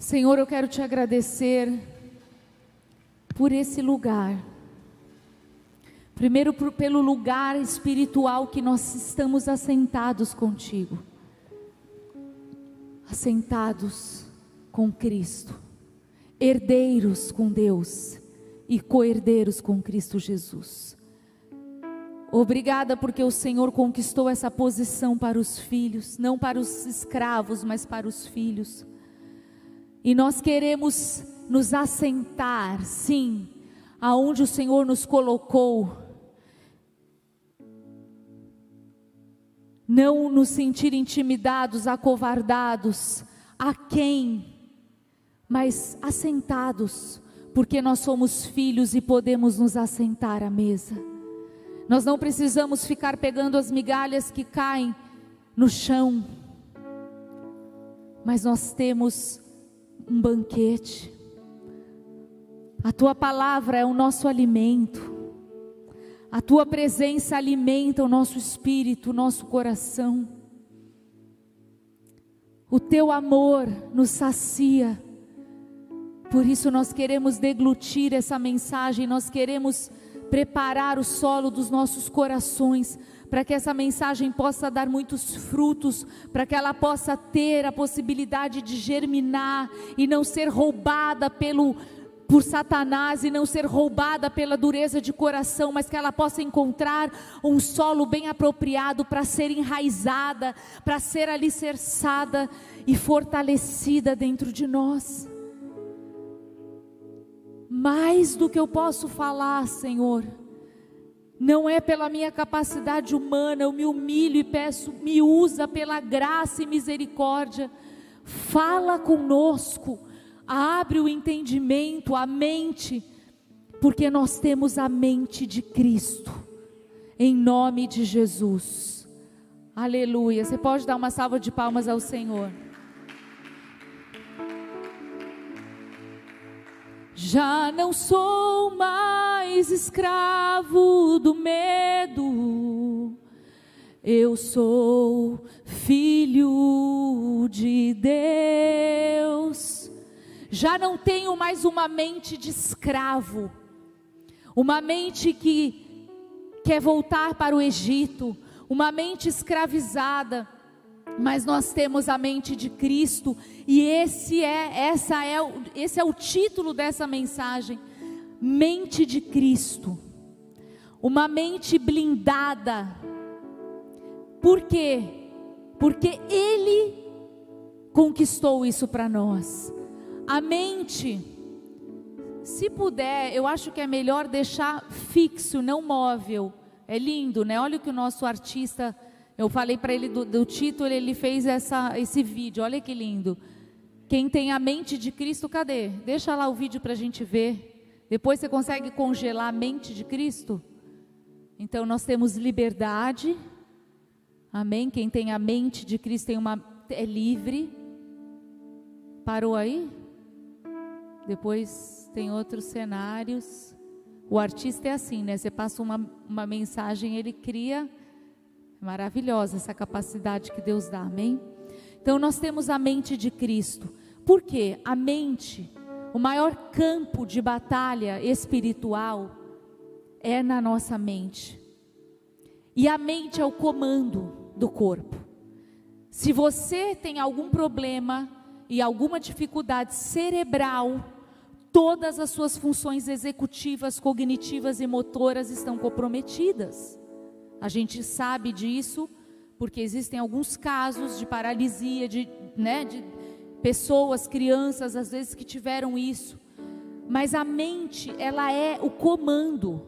Senhor, eu quero te agradecer por esse lugar. Primeiro pelo lugar espiritual que nós estamos assentados contigo. Assentados com Cristo. Herdeiros com Deus e co-herdeiros com Cristo Jesus. Obrigada porque o Senhor conquistou essa posição para os filhos, não para os escravos, mas para os filhos. E nós queremos nos assentar, sim, aonde o Senhor nos colocou. Não nos sentir intimidados, acovardados, aquém, mas assentados, porque nós somos filhos e podemos nos assentar à mesa. Nós não precisamos ficar pegando as migalhas que caem no chão, mas nós temos um banquete. A tua palavra é o nosso alimento. A tua presença alimenta o nosso espírito, o nosso coração. O teu amor nos sacia. Por isso nós queremos deglutir essa mensagem, nós queremos preparar o solo dos nossos corações, para que essa mensagem possa dar muitos frutos, para que ela possa ter a possibilidade de germinar e não ser roubada por Satanás, e não ser roubada pela dureza de coração, mas que ela possa encontrar um solo bem apropriado para ser enraizada, para ser alicerçada e fortalecida dentro de nós. Mais do que eu posso falar, Senhor, não é pela minha capacidade humana. Eu me humilho e peço, me usa pela graça e misericórdia. Fala conosco, abre o entendimento, a mente, porque nós temos a mente de Cristo, em nome de Jesus. Aleluia. Você pode dar uma salva de palmas ao Senhor. Já não sou mais escravo do medo, eu sou filho de Deus. Já não tenho mais uma mente de escravo, uma mente que quer voltar para o Egito, uma mente escravizada. Mas nós temos a mente de Cristo, e esse é o título dessa mensagem: mente de Cristo, uma mente blindada. Por quê? Porque Ele conquistou isso para nós. A mente, se puder, eu acho que é melhor deixar fixo, não móvel. É lindo, né? Olha o que o nosso artista... Eu falei para ele do título, ele fez esse vídeo, olha que lindo. Quem tem a mente de Cristo, cadê? Deixa lá o vídeo para a gente ver. Depois você consegue congelar a mente de Cristo? Então nós temos liberdade, amém? Quem tem a mente de Cristo é livre. Parou aí? Depois tem outros cenários. O artista é assim, né? Você passa uma mensagem, ele cria... Maravilhosa essa capacidade que Deus dá, amém? Então nós temos a mente de Cristo. Por quê? A mente, o maior campo de batalha espiritual é na nossa mente. E a mente é o comando do corpo. Se você tem algum problema e alguma dificuldade cerebral, todas as suas funções executivas, cognitivas e motoras estão comprometidas. A gente sabe disso, porque existem alguns casos de paralisia, de pessoas, crianças, às vezes que tiveram isso. Mas a mente, ela é o comando.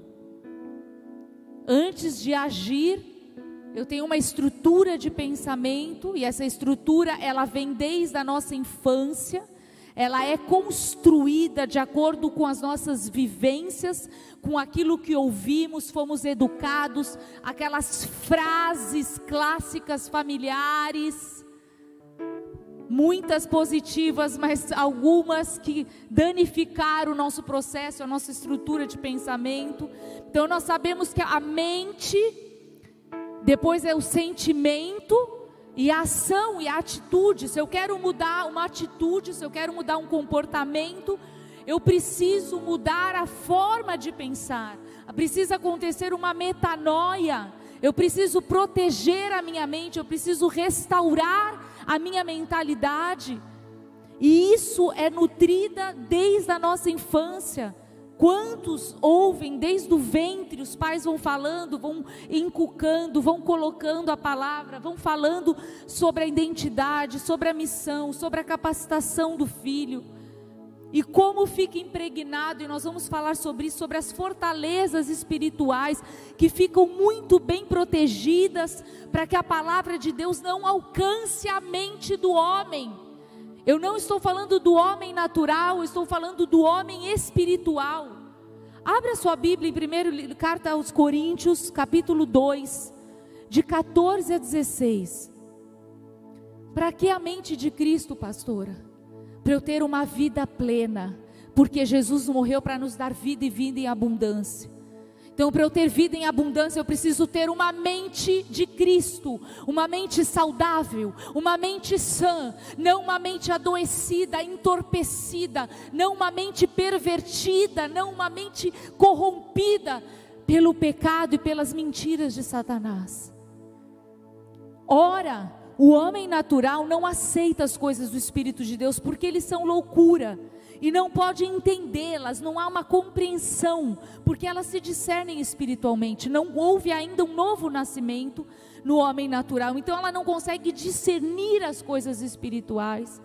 Antes de agir, eu tenho uma estrutura de pensamento, e essa estrutura, ela vem desde a nossa infância. Ela é construída de acordo com as nossas vivências, com aquilo que ouvimos, fomos educados, aquelas frases clássicas familiares, muitas positivas, mas algumas que danificaram o nosso processo, a nossa estrutura de pensamento. Então nós sabemos que a mente, depois é o sentimento, E a ação e a atitude, se eu quero mudar uma atitude, se eu quero mudar um comportamento, eu preciso mudar a forma de pensar. Precisa acontecer uma metanoia. Eu preciso proteger a minha mente, eu preciso restaurar a minha mentalidade. E isso é nutrida desde a nossa infância. Quantos ouvem desde o ventre, os pais vão falando, vão inculcando, vão colocando a palavra, vão falando sobre a identidade, sobre a missão, sobre a capacitação do filho. E como fica impregnado, e nós vamos falar sobre isso, sobre as fortalezas espirituais, que ficam muito bem protegidas, para que a palavra de Deus não alcance a mente do homem. Eu não estou falando do homem natural, eu estou falando do homem espiritual. Abra sua Bíblia em primeira carta aos Coríntios, capítulo 2, de 14 a 16. Para que a mente de Cristo, pastora? Para eu ter uma vida plena, porque Jesus morreu para nos dar vida e vida em abundância. Então, para eu ter vida em abundância, eu preciso ter uma mente de Cristo, uma mente saudável, uma mente sã, não uma mente adoecida, entorpecida, não uma mente pervertida, não uma mente corrompida pelo pecado e pelas mentiras de Satanás. Ora, o homem natural não aceita as coisas do Espírito de Deus, porque eles são loucura, e não pode entendê-las, não há uma compreensão, porque elas se discernem espiritualmente. Não houve ainda um novo nascimento no homem natural, então ela não consegue discernir as coisas espirituais.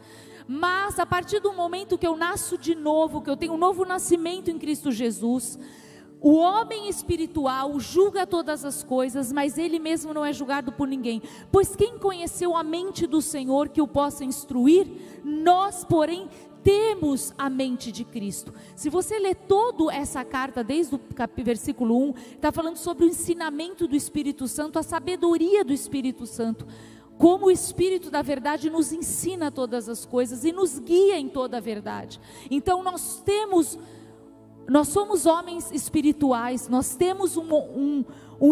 Mas a partir do momento que eu nasço de novo, que eu tenho um novo nascimento em Cristo Jesus, o homem espiritual julga todas as coisas, mas ele mesmo não é julgado por ninguém. Pois quem conheceu a mente do Senhor que o possa instruir? Nós, porém, temos a mente de Cristo. Se você ler toda essa carta, desde o versículo 1, está falando sobre o ensinamento do Espírito Santo, a sabedoria do Espírito Santo, como o Espírito da verdade nos ensina todas as coisas e nos guia em toda a verdade. Então nós somos homens espirituais, nós temos um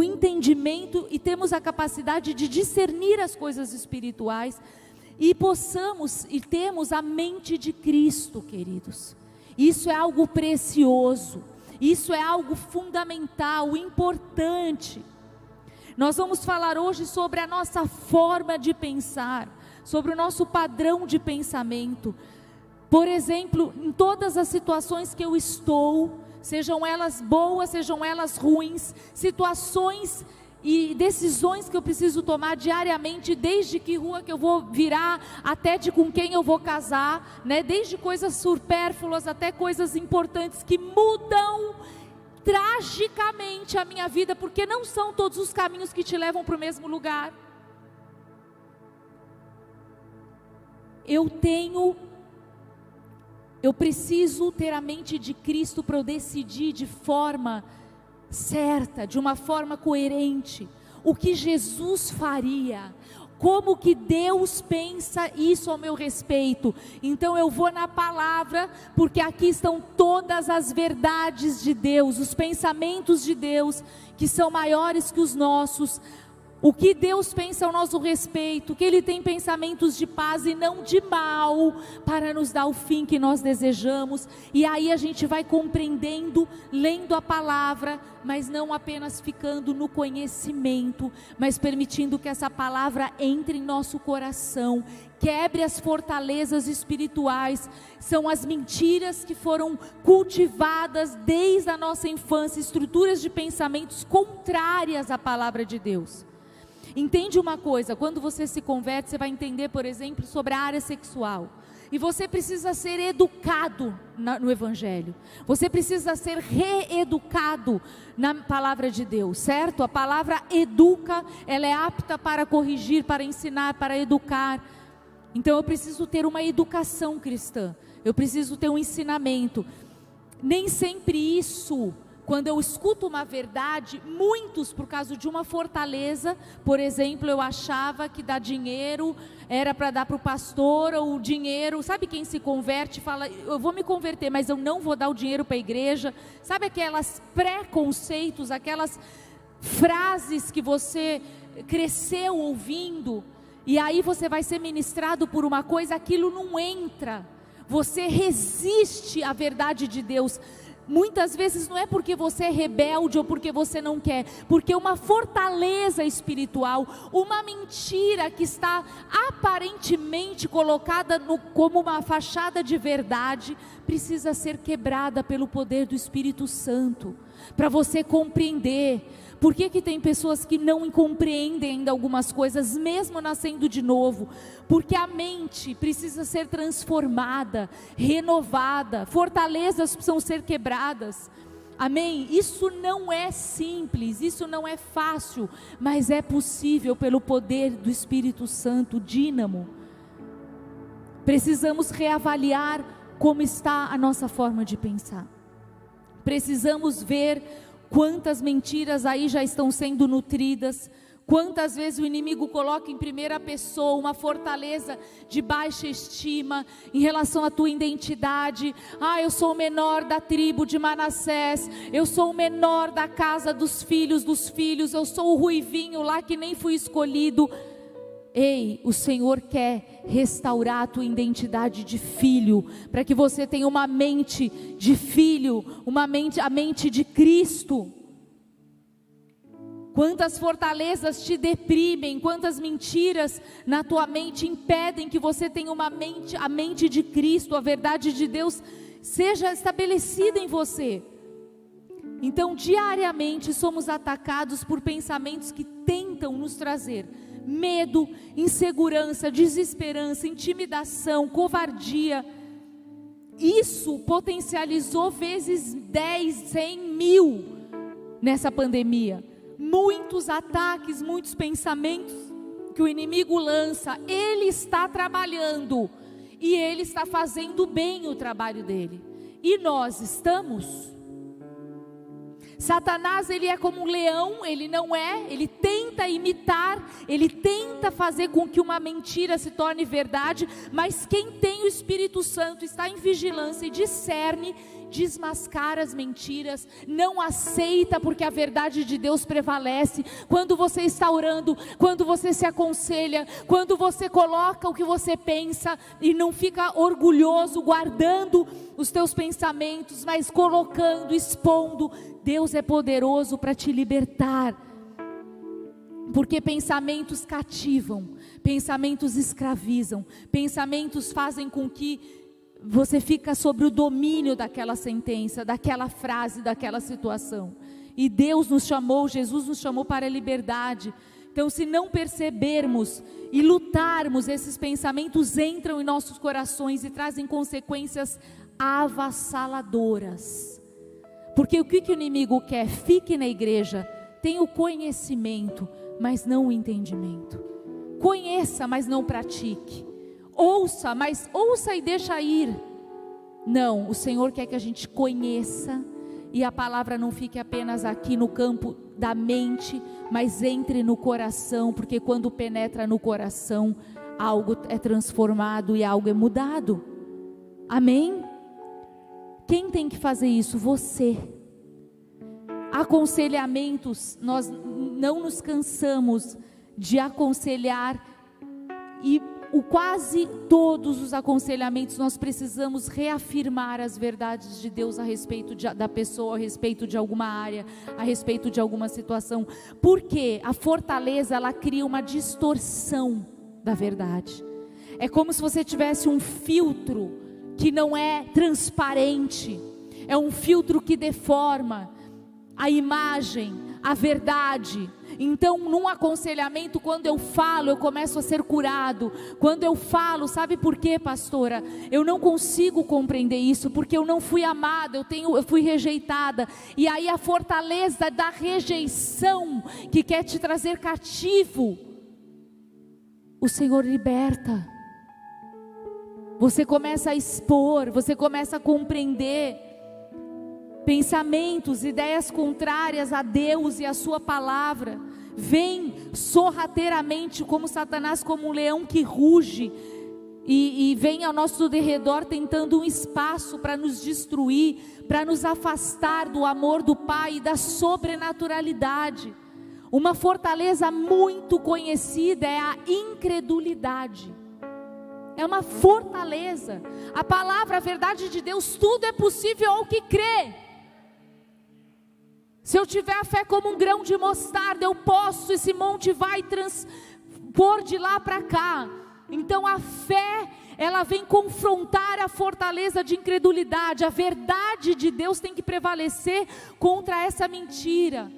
entendimento e temos a capacidade de discernir as coisas espirituais, e possamos e temos a mente de Cristo, queridos. Isso é algo precioso, isso é algo fundamental, importante. Nós vamos falar hoje sobre a nossa forma de pensar, sobre o nosso padrão de pensamento. Por exemplo, em todas as situações que eu estou, sejam elas boas, sejam elas ruins, situações e decisões que eu preciso tomar diariamente, desde que rua que eu vou virar, até de com quem eu vou casar, né? Desde coisas supérfluas até coisas importantes que mudam tragicamente a minha vida, porque não são todos os caminhos que te levam para o mesmo lugar. Eu preciso ter a mente de Cristo para eu decidir de forma certa, de uma forma coerente, o que Jesus faria, como que Deus pensa isso ao meu respeito. Então eu vou na palavra, porque aqui estão todas as verdades de Deus, os pensamentos de Deus, que são maiores que os nossos. O que Deus pensa ao nosso respeito, que Ele tem pensamentos de paz e não de mal, para nos dar o fim que nós desejamos. E aí a gente vai compreendendo, lendo a palavra, mas não apenas ficando no conhecimento, mas permitindo que essa palavra entre em nosso coração, quebre as fortalezas espirituais. São as mentiras que foram cultivadas desde a nossa infância, estruturas de pensamentos contrárias à palavra de Deus. Entende uma coisa, quando você se converte, você vai entender, por exemplo, sobre a área sexual. E você precisa ser educado no Evangelho. Você precisa ser reeducado na palavra de Deus, certo? A palavra educa, ela é apta para corrigir, para ensinar, para educar. Então eu preciso ter uma educação cristã. Eu preciso ter um ensinamento. Nem sempre isso... Quando eu escuto uma verdade, muitos, por causa de uma fortaleza, por exemplo, eu achava que dar dinheiro era para dar para o pastor, ou o dinheiro, sabe quem se converte e fala, eu vou me converter, mas eu não vou dar o dinheiro para a igreja, sabe aquelas preconceitos, aquelas frases que você cresceu ouvindo, e aí você vai ser ministrado por uma coisa, aquilo não entra, você resiste à verdade de Deus. Muitas vezes não é porque você é rebelde ou porque você não quer, porque uma fortaleza espiritual, uma mentira que está aparentemente colocada como uma fachada de verdade, precisa ser quebrada pelo poder do Espírito Santo, para você compreender. Por que tem pessoas que não compreendem ainda algumas coisas, mesmo nascendo de novo? Porque a mente precisa ser transformada, renovada, fortalezas precisam ser quebradas, amém? Isso não é simples, isso não é fácil, mas é possível pelo poder do Espírito Santo, dínamo. Precisamos reavaliar como está a nossa forma de pensar, precisamos ver quantas mentiras aí já estão sendo nutridas, quantas vezes o inimigo coloca em primeira pessoa uma fortaleza de baixa estima em relação à tua identidade. Eu sou o menor da tribo de Manassés, eu sou o menor da casa dos filhos, eu sou o ruivinho lá que nem fui escolhido. Ei, o Senhor quer restaurar a tua identidade de filho, para que você tenha uma mente de filho, a mente de Cristo. Quantas fortalezas te deprimem, quantas mentiras na tua mente impedem que você tenha a mente de Cristo, a verdade de Deus seja estabelecida em você. Então, diariamente somos atacados por pensamentos que tentam nos trazer medo, insegurança, desesperança, intimidação, covardia. Isso potencializou vezes 10, 100 mil nessa pandemia. Muitos ataques, muitos pensamentos que o inimigo lança, ele está trabalhando e ele está fazendo bem o trabalho dele. E nós estamos? Satanás, ele é como um leão, ele não é, ele tenta imitar, ele tenta fazer com que uma mentira se torne verdade, mas quem tem o Espírito Santo está em vigilância e discerne, desmascara as mentiras, não aceita, porque a verdade de Deus prevalece. Quando você está orando, quando você se aconselha, quando você coloca o que você pensa e não fica orgulhoso guardando os teus pensamentos, mas colocando, expondo, Deus é poderoso para te libertar, porque pensamentos cativam, pensamentos escravizam, pensamentos fazem com que você fica sobre o domínio daquela sentença, daquela frase, daquela situação. E Deus nos chamou, Jesus nos chamou para a liberdade. Então, se não percebermos e lutarmos, esses pensamentos entram em nossos corações e trazem consequências avassaladoras. Porque o que o inimigo quer? Fique na igreja, tenha o conhecimento, mas não o entendimento. Conheça, mas não pratique. Ouça, mas ouça e deixa ir. Não, o Senhor quer que a gente conheça e a palavra não fique apenas aqui no campo da mente, mas entre no coração, porque quando penetra no coração, algo é transformado e algo é mudado. Amém? Quem tem que fazer isso? Você. Aconselhamentos, nós não nos cansamos de aconselhar, e quase todos os aconselhamentos nós precisamos reafirmar as verdades de Deus a respeito da pessoa, a respeito de alguma área, a respeito de alguma situação, porque a fortaleza, ela cria uma distorção da verdade. É como se você tivesse um filtro que não é transparente, é um filtro que deforma a imagem, a verdade. Então, num aconselhamento, quando eu falo, eu começo a ser curado. Quando eu falo, sabe por quê, pastora? Eu não consigo compreender isso, porque eu não fui amada, eu fui rejeitada. E aí a fortaleza da rejeição, que quer te trazer cativo, o Senhor liberta. Você começa a expor, você começa a compreender pensamentos, ideias contrárias a Deus e a sua palavra, vem sorrateiramente como Satanás, como um leão que ruge, e vem ao nosso derredor tentando um espaço para nos destruir, para nos afastar do amor do Pai e da sobrenaturalidade. Uma fortaleza muito conhecida é a incredulidade. É uma fortaleza. A palavra, a verdade de Deus, tudo é possível ao que crê. Se eu tiver a fé como um grão de mostarda, eu posso, esse monte vai transpor de lá para cá. Então a fé, ela vem confrontar a fortaleza de incredulidade. A verdade de Deus tem que prevalecer contra essa mentira.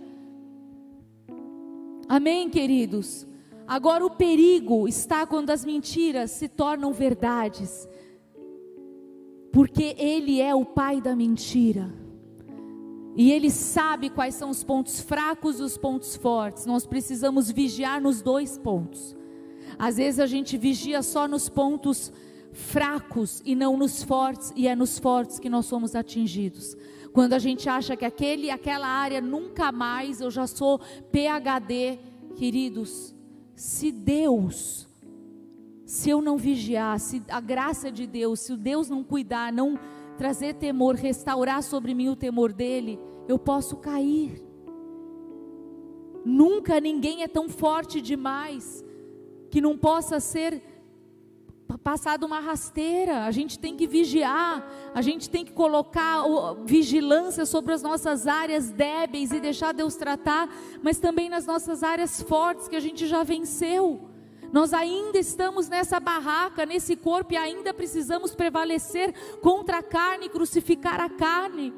Amém, queridos? Agora o perigo está quando as mentiras se tornam verdades, porque Ele é o pai da mentira, e Ele sabe quais são os pontos fracos e os pontos fortes. Nós precisamos vigiar nos dois pontos. Às vezes a gente vigia só nos pontos fracos e não nos fortes, e é nos fortes que nós somos atingidos. Quando a gente acha que aquela área nunca mais, eu já sou PhD, queridos, se eu não vigiar, se a graça de Deus, se o Deus não cuidar, não trazer temor, restaurar sobre mim o temor dele, eu posso cair. Nunca ninguém é tão forte demais que não possa ser passado uma rasteira. A gente tem que vigiar, a gente tem que colocar vigilância sobre as nossas áreas débeis e deixar Deus tratar, mas também nas nossas áreas fortes que a gente já venceu. Nós ainda estamos nessa barraca, nesse corpo, e ainda precisamos prevalecer contra a carne, crucificar a carne.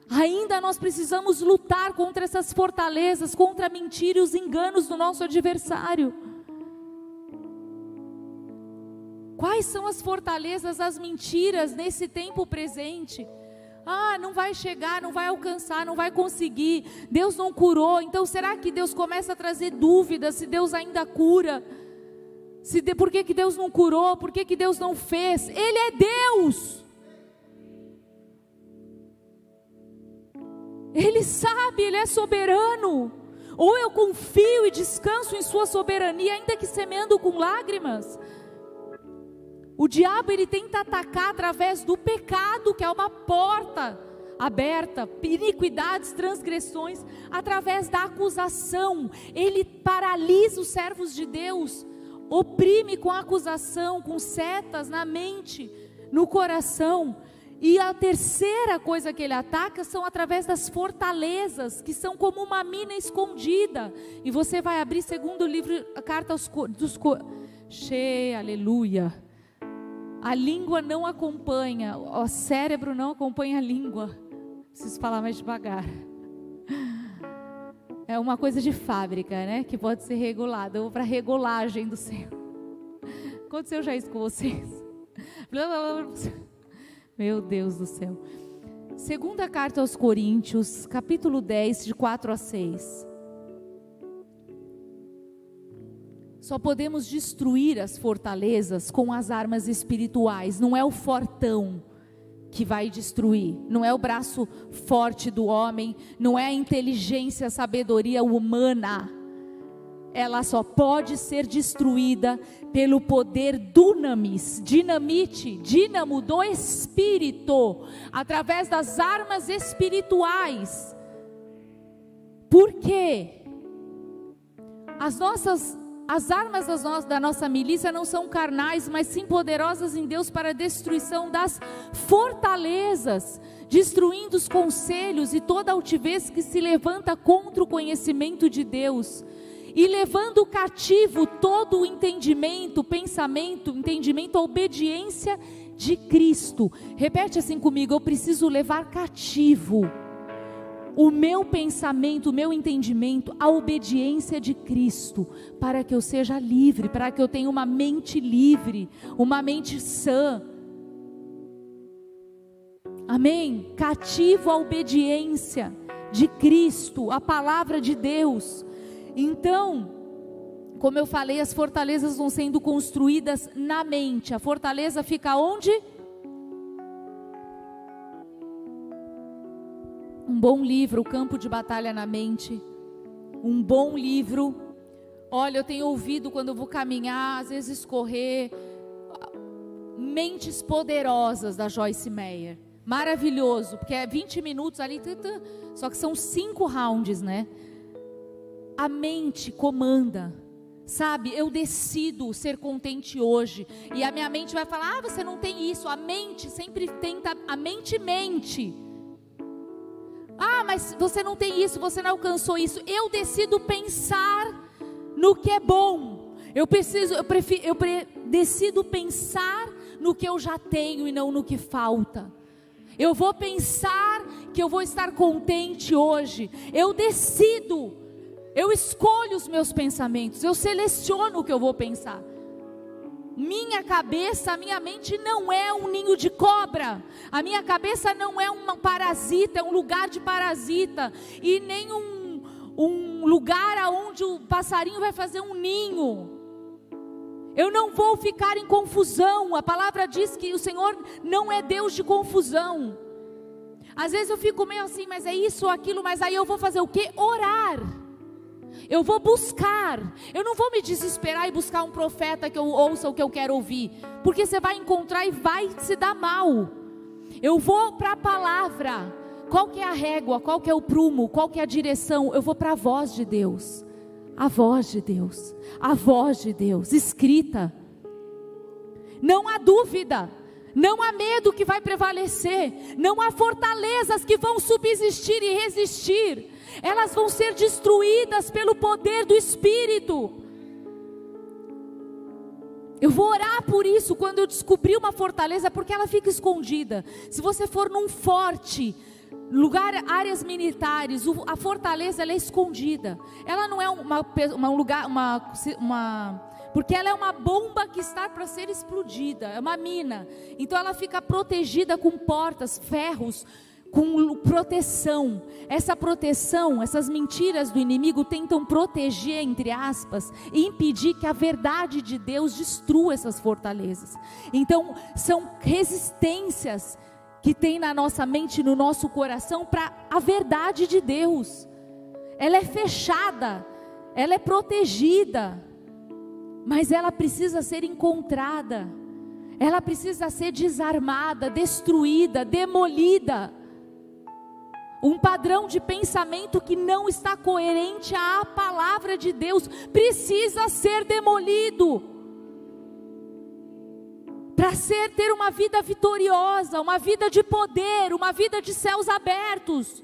Ainda nós precisamos lutar contra essas fortalezas, contra a mentira e os enganos do nosso adversário. Quais são as fortalezas, as mentiras nesse tempo presente? Não vai chegar, não vai alcançar, não vai conseguir, Deus não curou. Então será que Deus começa a trazer dúvidas se Deus ainda cura? Por que Deus não curou? Por que Deus não fez? Ele é Deus. Ele sabe, Ele é soberano. Ou eu confio e descanso em sua soberania, ainda que semeando com lágrimas. O diabo, ele tenta atacar através do pecado, que é uma porta aberta, iniquidades, transgressões, através da acusação. Ele paralisa os servos de Deus, oprime com acusação, com setas na mente, no coração. E a terceira coisa que ele ataca são através das fortalezas, que são como uma mina escondida. E você vai abrir segundo livro, a carta dos aleluia. A língua não acompanha, o cérebro não acompanha a língua. Preciso falar mais devagar. É uma coisa de fábrica, né? Que pode ser regulada. Eu vou para a regulagem do céu. Aconteceu já isso com vocês? Meu Deus do céu. Segunda carta aos Coríntios, capítulo 10, de 4 a 6. Só podemos destruir as fortalezas com as armas espirituais. Não é o fortão que vai destruir, não é o braço forte do homem, não é a inteligência, a sabedoria humana. Ela só pode ser destruída pelo poder dunamis, dínamo do Espírito, através das armas espirituais. Por quê? As armas da nossa milícia não são carnais, mas sim poderosas em Deus para a destruição das fortalezas, destruindo os conselhos e toda altivez que se levanta contra o conhecimento de Deus, e levando cativo todo o entendimento, à obediência de Cristo. Repete assim comigo: eu preciso levar cativo o meu pensamento, o meu entendimento, a obediência de Cristo, para que eu seja livre, para que eu tenha uma mente livre, uma mente sã. Amém? Cativo a obediência de Cristo, a palavra de Deus. Então, como eu falei, as fortalezas vão sendo construídas na mente. A fortaleza fica onde? Um bom livro, O Campo de Batalha na Mente. Um bom livro. Olha, eu tenho ouvido quando eu vou caminhar, às vezes correr, Mentes Poderosas, da Joyce Meyer. Maravilhoso, porque é 20 minutos ali, só que são 5 rounds, né? a mente comanda. Sabe, eu decido ser contente hoje. E a minha mente vai falar, você não tem isso. A mente sempre tenta, a mente mente. Mas você não tem isso, você não alcançou isso. Eu decido pensar no que é bom. Decido pensar no que eu já tenho e não no que falta. Eu vou pensar que eu vou estar contente hoje. Eu decido. Eu escolho os meus pensamentos, eu seleciono o que eu vou pensar. Minha cabeça, minha mente não é um ninho de cobra. A minha cabeça não é um parasita, é um lugar de parasita. E nem um lugar onde o passarinho vai fazer um ninho. Eu não vou ficar em confusão. A palavra diz que o Senhor não é Deus de confusão. Às vezes eu fico meio assim, mas é isso ou aquilo, mas aí eu vou fazer o quê? Orar. Eu vou buscar, eu não vou me desesperar e buscar um profeta que eu ouça o que eu quero ouvir, porque você vai encontrar e vai se dar mal. Eu vou para a palavra. Qual que é a régua, qual que é o prumo, qual que é a direção? Eu vou para a voz de Deus. A voz de Deus, a voz de Deus, escrita. Não há dúvida, não há medo que vai prevalecer, não há fortalezas que vão subsistir e resistir. Elas vão ser destruídas pelo poder do Espírito. Eu vou orar por isso quando eu descobrir uma fortaleza, porque ela fica escondida. Se você for num forte, áreas militares, a fortaleza ela é escondida. Ela não é porque ela é uma bomba que está para ser explodida, é uma mina. Então ela fica protegida com portas, ferros, com proteção. Essa proteção, essas mentiras do inimigo tentam proteger, entre aspas, e impedir que a verdade de Deus destrua essas fortalezas. Então são resistências que tem na nossa mente, no nosso coração, para a verdade de Deus. Ela é fechada, ela é protegida, mas ela precisa ser encontrada, ela precisa ser desarmada, destruída, demolida. Um padrão de pensamento que não está coerente à palavra de Deus precisa ser demolido, para ter uma vida vitoriosa, uma vida de poder, uma vida de céus abertos.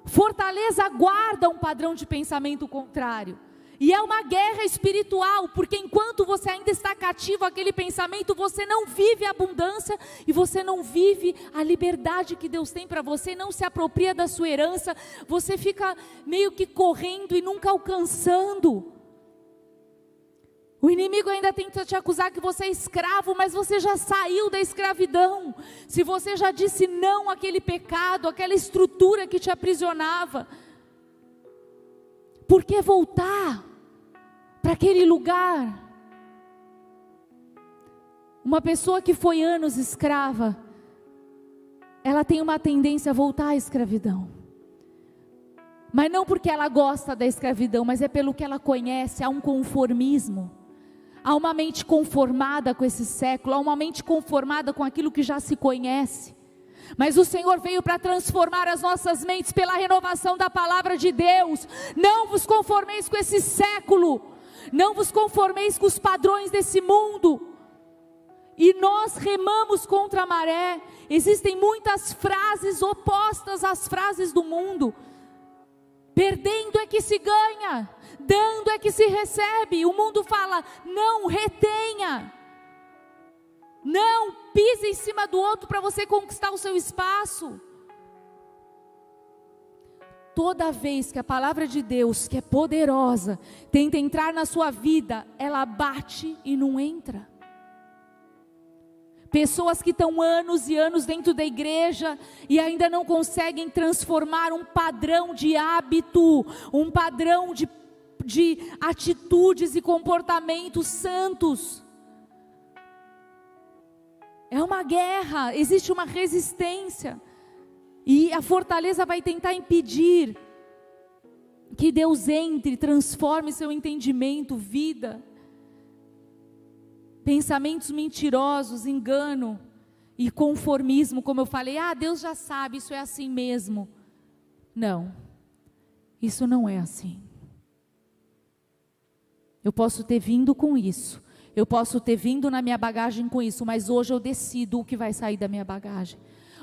Fortaleza guarda um padrão de pensamento contrário. E é uma guerra espiritual, porque enquanto você ainda está cativo àquele pensamento, você não vive a abundância e você não vive a liberdade que Deus tem para você, não se apropria da sua herança, você fica meio que correndo e nunca alcançando. O inimigo ainda tenta te acusar que você é escravo, mas você já saiu da escravidão. Se você já disse não àquele pecado, àquela estrutura que te aprisionava, por que voltar para aquele lugar? Uma pessoa que foi anos escrava, ela tem uma tendência a voltar à escravidão. Mas não porque ela gosta da escravidão, mas é pelo que ela conhece. Há um conformismo, há uma mente conformada com esse século, há uma mente conformada com aquilo que já se conhece. Mas o Senhor veio para transformar as nossas mentes pela renovação da palavra de Deus. Não vos conformeis com esse século, não vos conformeis com os padrões desse mundo. E nós remamos contra a maré. Existem muitas frases opostas às frases do mundo. Perdendo é que se ganha, dando é que se recebe. O mundo fala, não retenha, não pise em cima do outro para você conquistar o seu espaço. Toda vez que a palavra de Deus, que é poderosa, tenta entrar na sua vida, ela bate e não entra. Pessoas que estão anos e anos dentro da igreja e ainda não conseguem transformar um padrão de hábito, um padrão de atitudes e comportamentos santos. É uma guerra, existe uma resistência. E a fortaleza vai tentar impedir que Deus entre, transforme seu entendimento, vida. Pensamentos mentirosos, engano e conformismo, como eu falei, Deus já sabe, isso é assim mesmo. Não, Isso não é assim. Eu posso ter vindo com isso, eu posso ter vindo na minha bagagem com isso, mas hoje eu decido o que vai sair da minha bagagem.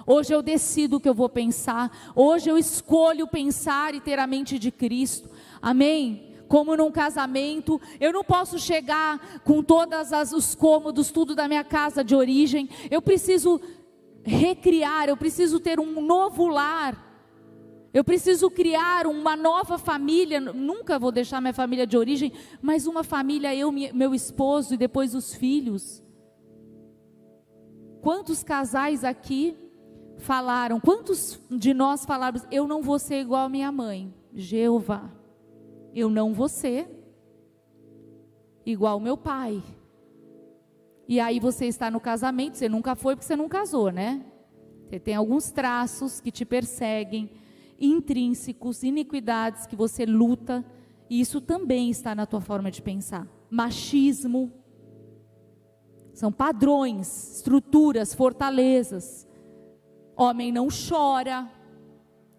Hoje eu decido o que eu vou pensar, hoje eu escolho pensar e ter a mente de Cristo, amém? Como num casamento, eu não posso chegar com todos os cômodos, tudo da minha casa de origem, eu preciso recriar, eu preciso ter um novo lar, eu preciso criar uma nova família, nunca vou deixar minha família de origem, mas uma família, eu, meu esposo e depois os filhos. Quantos casais aqui falaram, quantos de nós falaram, eu não vou ser igual a minha mãe, Jeová, eu não vou ser igual ao meu pai. E aí você está no casamento, você nunca foi porque você não casou, né? Você tem alguns traços que te perseguem, intrínsecos, iniquidades que você luta, e isso também está na tua forma de pensar. Machismo, são padrões, estruturas, fortalezas. Homem não chora,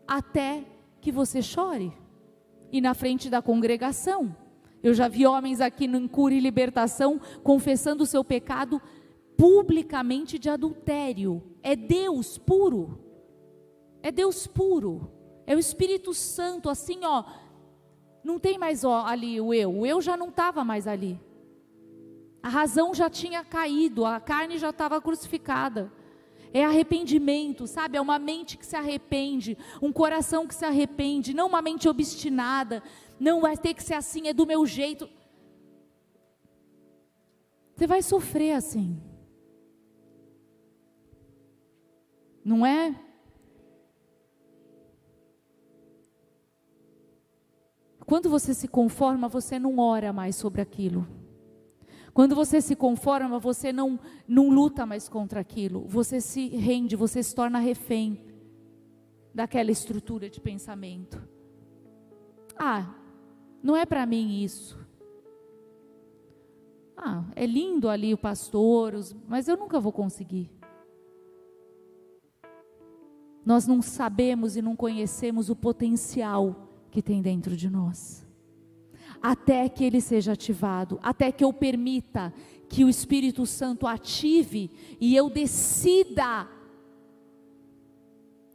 até que você chore, e na frente da congregação. Eu já vi homens aqui no Cura e Libertação, confessando o seu pecado publicamente de adultério. É Deus puro, é Deus puro. É o Espírito Santo, assim, ó, não tem mais ali o eu já não estava mais ali, a razão já tinha caído, a carne já estava crucificada, é arrependimento, sabe, é uma mente que se arrepende, um coração que se arrepende, não uma mente obstinada, não vai ter que ser assim, é do meu jeito, você vai sofrer assim, não é? Quando você se conforma, você não ora mais sobre aquilo. Quando você se conforma, você não luta mais contra aquilo. Você se rende, você se torna refém daquela estrutura de pensamento. Ah, não é para mim isso. Ah, é lindo ali o pastor, mas eu nunca vou conseguir. Nós não sabemos e não conhecemos o potencial que tem dentro de nós, até que ele seja ativado, até que eu permita que o Espírito Santo ative e eu decida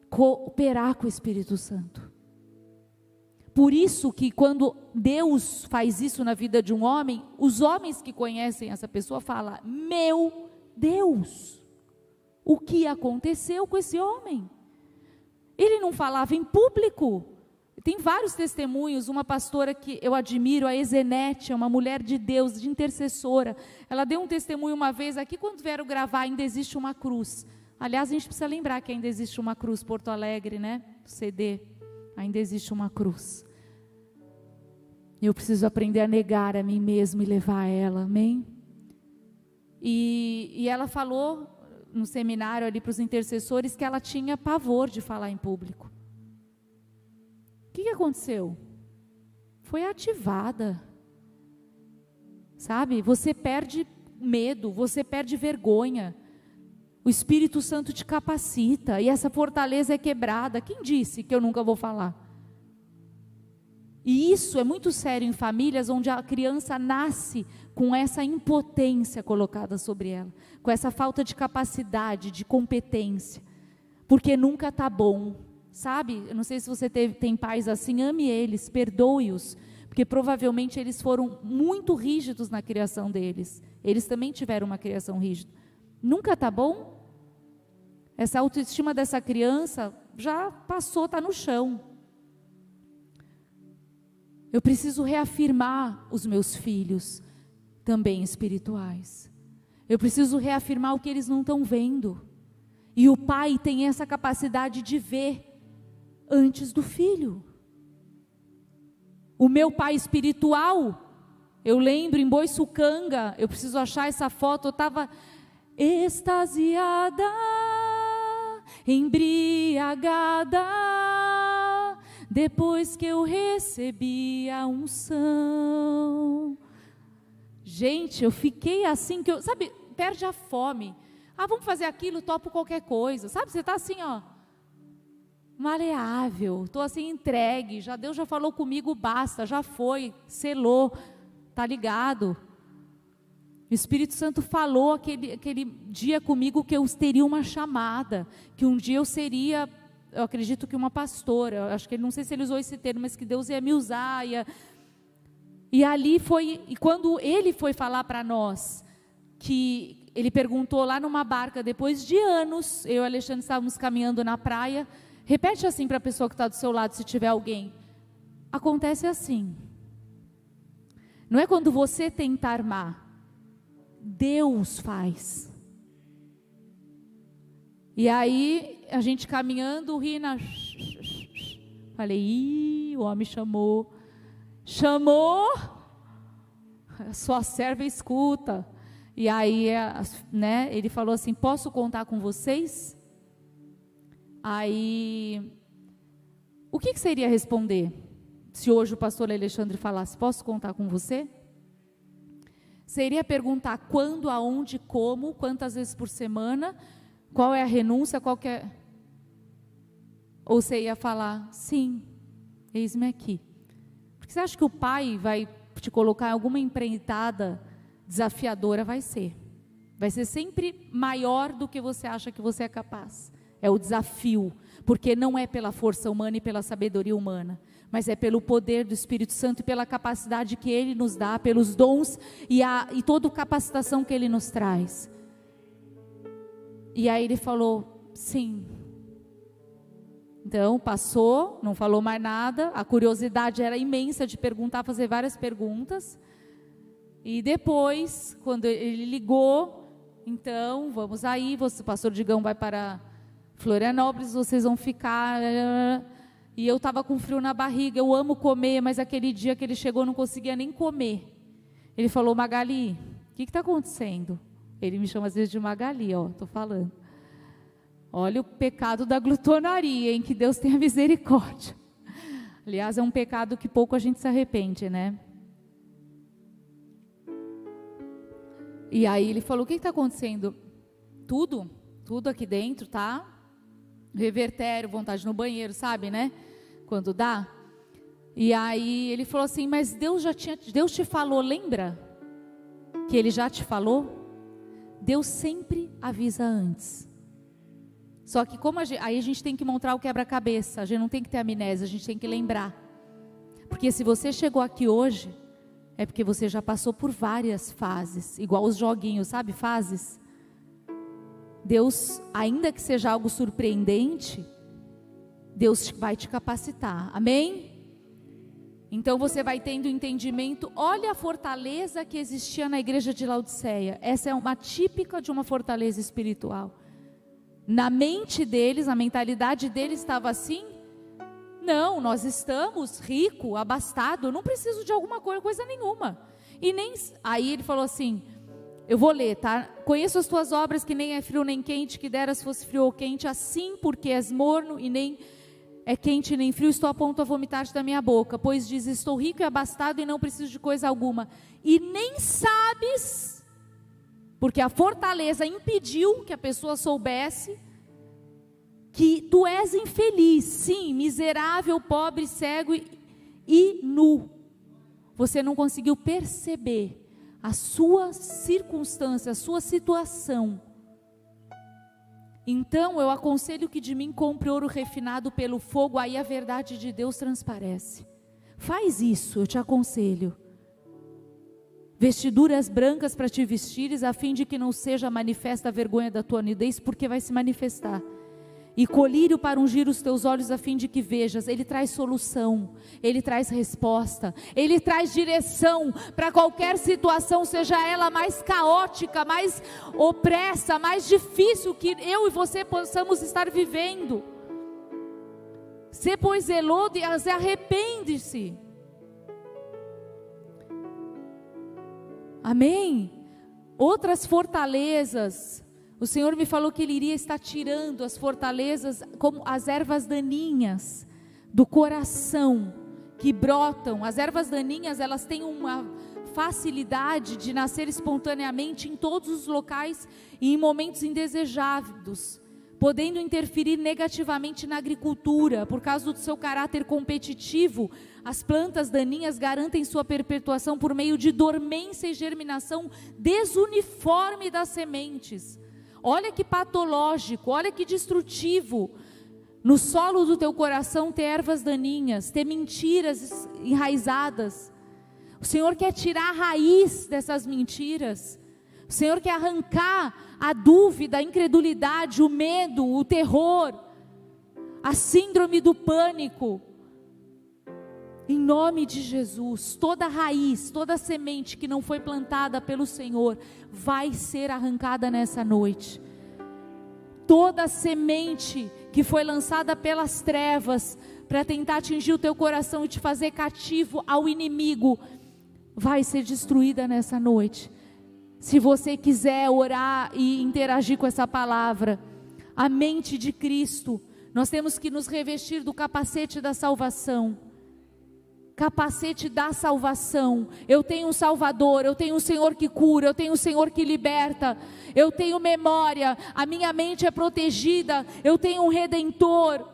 cooperar com o Espírito Santo. Por isso que quando Deus faz isso na vida de um homem, os homens que conhecem essa pessoa falam, meu Deus, o que aconteceu com esse homem? Ele não falava em público. Tem vários testemunhos, uma pastora que eu admiro, a Ezenete, é uma mulher de Deus, de intercessora, ela deu um testemunho uma vez aqui, quando vieram gravar, ainda existe uma cruz, aliás a gente precisa lembrar que ainda existe uma cruz, Porto Alegre, né, CD, ainda existe uma cruz, eu preciso aprender a negar a mim mesmo e levar a ela, amém? E ela falou no seminário ali para os intercessores, que ela tinha pavor de falar em público. O que aconteceu? Foi ativada, sabe? Você perde medo, você perde vergonha, o Espírito Santo te capacita, e essa fortaleza é quebrada. Quem disse que eu nunca vou falar? E isso é muito sério em famílias onde a criança nasce com essa impotência colocada sobre ela, com essa falta de capacidade, de competência, porque nunca está bom. Sabe, eu não sei se você tem pais assim, ame eles, perdoe-os, porque provavelmente eles foram muito rígidos na criação deles, eles também tiveram uma criação rígida, nunca está bom? Essa autoestima dessa criança já passou, está no chão. Eu preciso reafirmar os meus filhos, também espirituais, eu preciso reafirmar o que eles não estão vendo, e o pai tem essa capacidade de ver, antes do filho. O meu pai espiritual, eu lembro em Boiçucanga, eu preciso achar essa foto, eu estava extasiada, embriagada, depois que eu recebi a unção. Gente, eu fiquei assim, que eu, sabe, perde a fome. Ah, vamos fazer aquilo, topo qualquer coisa. Sabe, você está assim, ó. maleável, estou assim entregue, Deus já falou comigo, basta, já foi, selou, está ligado? O Espírito Santo falou aquele dia comigo que eu teria uma chamada, que um dia eu seria, eu acredito que uma pastora, eu acho que não sei se ele usou esse termo, mas que Deus ia me usar, e ali foi, e quando ele foi falar para nós, que ele perguntou lá numa barca, depois de anos, eu e o Alexandre estávamos caminhando na praia, repete assim para a pessoa que está do seu lado, se tiver alguém, acontece assim, não é quando você tenta armar, Deus faz. E aí, a gente caminhando, o Rina, falei, o homem chamou, a sua serva escuta. E aí, né, ele falou assim, posso contar com vocês? Aí, o que você iria responder? Se hoje o pastor Alexandre falasse, posso contar com você? Você iria perguntar quando, aonde, como, quantas vezes por semana, qual é a renúncia, qual que é... Ou você ia falar, sim, eis-me aqui. Porque você acha que o pai vai te colocar em alguma empreitada desafiadora? Vai ser sempre maior do que você acha que você é capaz. É o desafio, porque não é pela força humana e pela sabedoria humana, mas é pelo poder do Espírito Santo e pela capacidade que Ele nos dá, pelos dons e toda a capacitação que Ele nos traz. E aí ele falou, sim. Então passou, não falou mais nada, a curiosidade era imensa de perguntar, fazer várias perguntas. E depois, quando ele ligou, então, vamos aí, o pastor Digão vai para Florianópolis, vocês vão ficar... E eu estava com frio na barriga, eu amo comer, mas aquele dia que ele chegou eu não conseguia nem comer. Ele falou, Magali, o que está acontecendo? Ele me chama às vezes de Magali, estou falando. Olha o pecado da glutonaria, em que Deus tenha misericórdia. Aliás, é um pecado que pouco a gente se arrepende, né? E aí ele falou, o que está acontecendo? Tudo aqui dentro, tá? Revertério, vontade no banheiro, sabe, né? Quando dá. E aí ele falou assim, mas Deus te falou, lembra? Que Ele já te falou? Deus sempre avisa antes. Só que aí a gente tem que montar o quebra-cabeça, a gente não tem que ter amnésia, a gente tem que lembrar. Porque se você chegou aqui hoje, é porque você já passou por várias fases, igual os joguinhos, sabe, fases? Deus, ainda que seja algo surpreendente, Deus vai te capacitar, amém? Então você vai tendo entendimento. Olha a fortaleza que existia na igreja de Laodiceia, essa é uma típica de uma fortaleza espiritual. Na mente deles, a mentalidade deles estava assim, não, nós estamos rico, abastado, não preciso de alguma coisa nenhuma, e nem, aí ele falou assim, eu vou ler, tá? Conheço as tuas obras, que nem é frio nem quente, que deras fosse frio ou quente, assim porque és morno e nem é quente nem frio, estou a ponto a vomitar-te da minha boca, pois diz, estou rico e abastado e não preciso de coisa alguma, e nem sabes, porque a fortaleza impediu que a pessoa soubesse, que tu és infeliz, sim, miserável, pobre, cego e nu, você não conseguiu perceber a sua circunstância, a sua situação. Então eu aconselho que de mim compre ouro refinado pelo fogo, aí a verdade de Deus transparece. Faz isso, eu te aconselho. Vestiduras brancas para te vestires, a fim de que não seja manifesta a vergonha da tua nudez, porque vai se manifestar. E colírio para ungir os teus olhos, a fim de que vejas. Ele traz solução, Ele traz resposta, Ele traz direção para qualquer situação, seja ela mais caótica, mais opressa, mais difícil que eu e você possamos estar vivendo. Se pois zelou, se arrepende-se. Amém? Outras fortalezas, o Senhor me falou que Ele iria estar tirando as fortalezas, como as ervas daninhas do coração, que brotam. As ervas daninhas, elas têm uma facilidade de nascer espontaneamente em todos os locais e em momentos indesejados. podendo interferir negativamente na agricultura. Por causa do seu caráter competitivo, as plantas daninhas garantem sua perpetuação por meio de dormência e germinação desuniforme das sementes. Olha que patológico, olha que destrutivo. No solo do teu coração ter ervas daninhas, ter mentiras enraizadas. O Senhor quer tirar a raiz dessas mentiras. O Senhor quer arrancar a dúvida, a incredulidade, o medo, o terror, a síndrome do pânico. Em nome de Jesus, toda raiz, toda semente que não foi plantada pelo Senhor, vai ser arrancada nessa noite. Toda semente que foi lançada pelas trevas, para tentar atingir o teu coração e te fazer cativo ao inimigo, vai ser destruída nessa noite. Se você quiser orar e interagir com essa palavra, a mente de Cristo, nós temos que nos revestir do capacete da salvação. Capacete da salvação. Eu tenho um Salvador, eu tenho um Senhor que cura, eu tenho um Senhor que liberta, eu tenho memória, a minha mente é protegida, eu tenho um Redentor.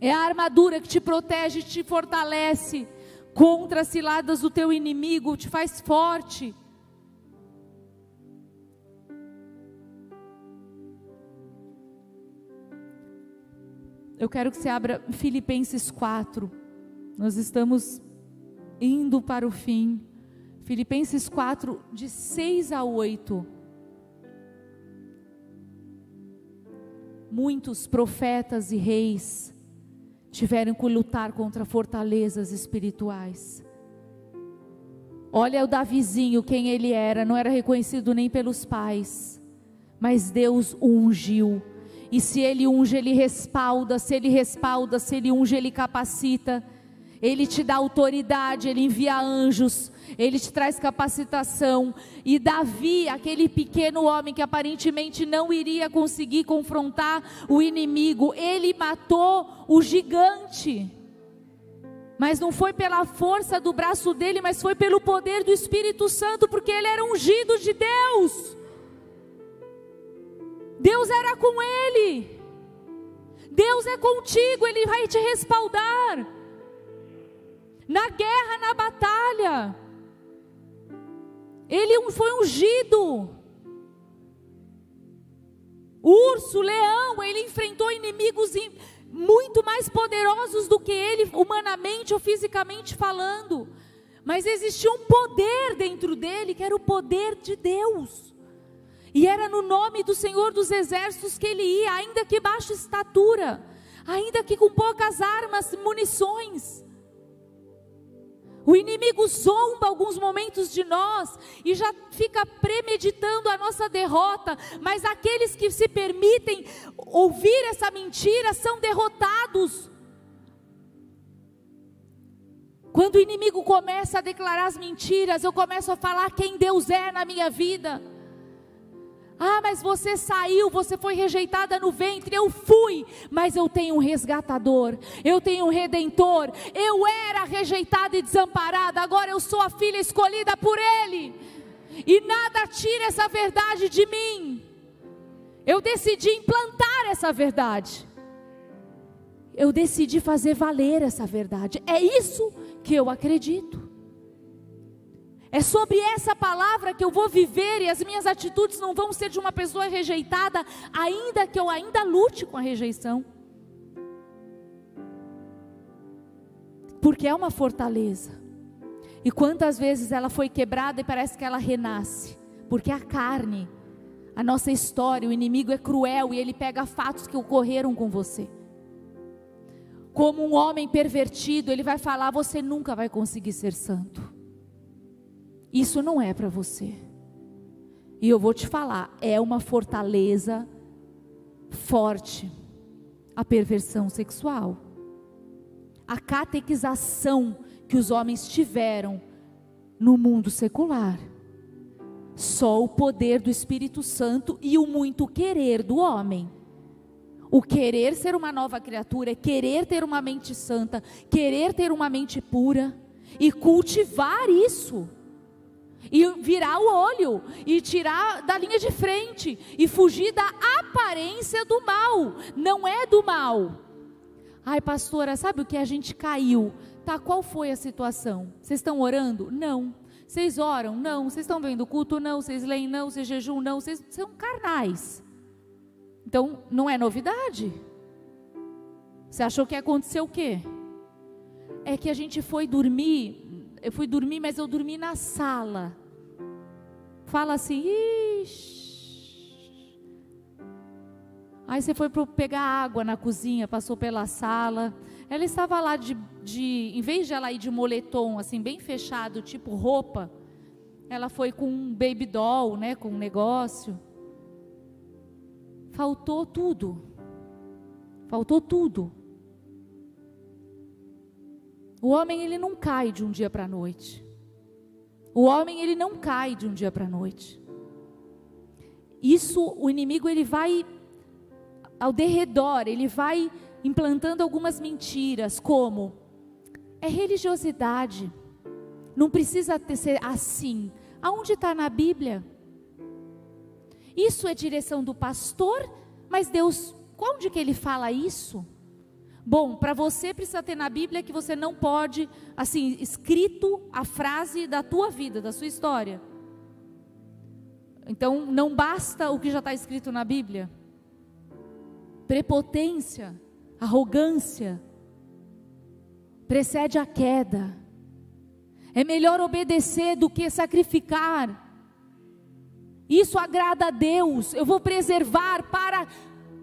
É a armadura que te protege, te fortalece contra as ciladas do teu inimigo, te faz forte. Eu quero que você abra Filipenses 4. Nós estamos indo para o fim. Filipenses 4, de 6 a 8. Muitos profetas e reis tiveram que lutar contra fortalezas espirituais. Olha o Davizinho, quem ele era, não era reconhecido nem pelos pais, mas Deus o ungiu. E se ele unge, ele respalda, se ele respalda, se ele unge, ele capacita. Ele te dá autoridade, ele envia anjos, ele te traz capacitação. E Davi, aquele pequeno homem que aparentemente não iria conseguir confrontar o inimigo, ele matou o gigante. Mas não foi pela força do braço dele, mas foi pelo poder do Espírito Santo, porque ele era ungido de Deus. Deus era com ele. Deus é contigo, ele vai te respaldar. Na guerra, na batalha, ele foi ungido. Urso, leão, ele enfrentou inimigos muito mais poderosos do que ele, humanamente ou fisicamente falando. Mas existia um poder dentro dele, que era o poder de Deus. E era no nome do Senhor dos Exércitos que ele ia, ainda que baixa estatura, ainda que com poucas armas, munições. O inimigo zomba alguns momentos de nós e já fica premeditando a nossa derrota, mas aqueles que se permitem ouvir essa mentira são derrotados. Quando o inimigo começa a declarar as mentiras, eu começo a falar quem Deus é na minha vida. Ah, mas você saiu, você foi rejeitada no ventre. Eu fui, mas eu tenho um resgatador, eu tenho um redentor. Eu era rejeitada e desamparada, agora eu sou a filha escolhida por Ele. E nada tira essa verdade de mim. Eu decidi implantar essa verdade. Eu decidi fazer valer essa verdade. É isso que eu acredito. É sobre essa palavra que eu vou viver, e as minhas atitudes não vão ser de uma pessoa rejeitada, ainda que eu ainda lute com a rejeição. Porque é uma fortaleza. E quantas vezes ela foi quebrada e parece que ela renasce. Porque a carne, a nossa história, o inimigo é cruel e ele pega fatos que ocorreram com você. Como um homem pervertido, ele vai falar: você nunca vai conseguir ser santo. Isso não é para você. E eu vou te falar, é uma fortaleza forte, a perversão sexual. A catequização que os homens tiveram no mundo secular. Só o poder do Espírito Santo e o muito querer do homem. O querer ser uma nova criatura, é querer ter uma mente santa, querer ter uma mente pura e cultivar isso. e virar o olho, e tirar da linha de frente, e fugir da aparência do mal. Não é do mal. Ai, pastora, sabe o que? A gente caiu. Tá, qual foi a situação? Vocês estão orando? Não. Vocês oram? Não. Vocês estão vendo o culto? Não. Vocês leem? Não. Vocês jejuam? Não. Vocês são carnais. Então, não é novidade. Você achou que aconteceu o quê? É que a gente foi dormir. Eu fui dormir, mas eu dormi na sala. Fala assim, ixi. Aí você foi pegar água na cozinha, passou pela sala. Ela estava lá em vez de ela ir de moletom, assim, bem fechado, tipo roupa, ela foi com um baby doll, né, com um negócio. Faltou tudo. Faltou tudo. O homem, ele não cai de um dia para a noite. O homem, ele não cai de um dia para a noite. Isso, o inimigo, ele vai ao derredor, ele vai implantando algumas mentiras, como é religiosidade, não precisa ser assim. Aonde está na Bíblia? Isso é direção do pastor, mas Deus, onde que ele fala isso? Bom, para você precisa ter na Bíblia que você não pode, assim, escrito a frase da tua vida, da sua história. Então, não basta o que já está escrito na Bíblia. Prepotência, arrogância, precede a queda. É melhor obedecer do que sacrificar. Isso agrada a Deus. Eu vou preservar para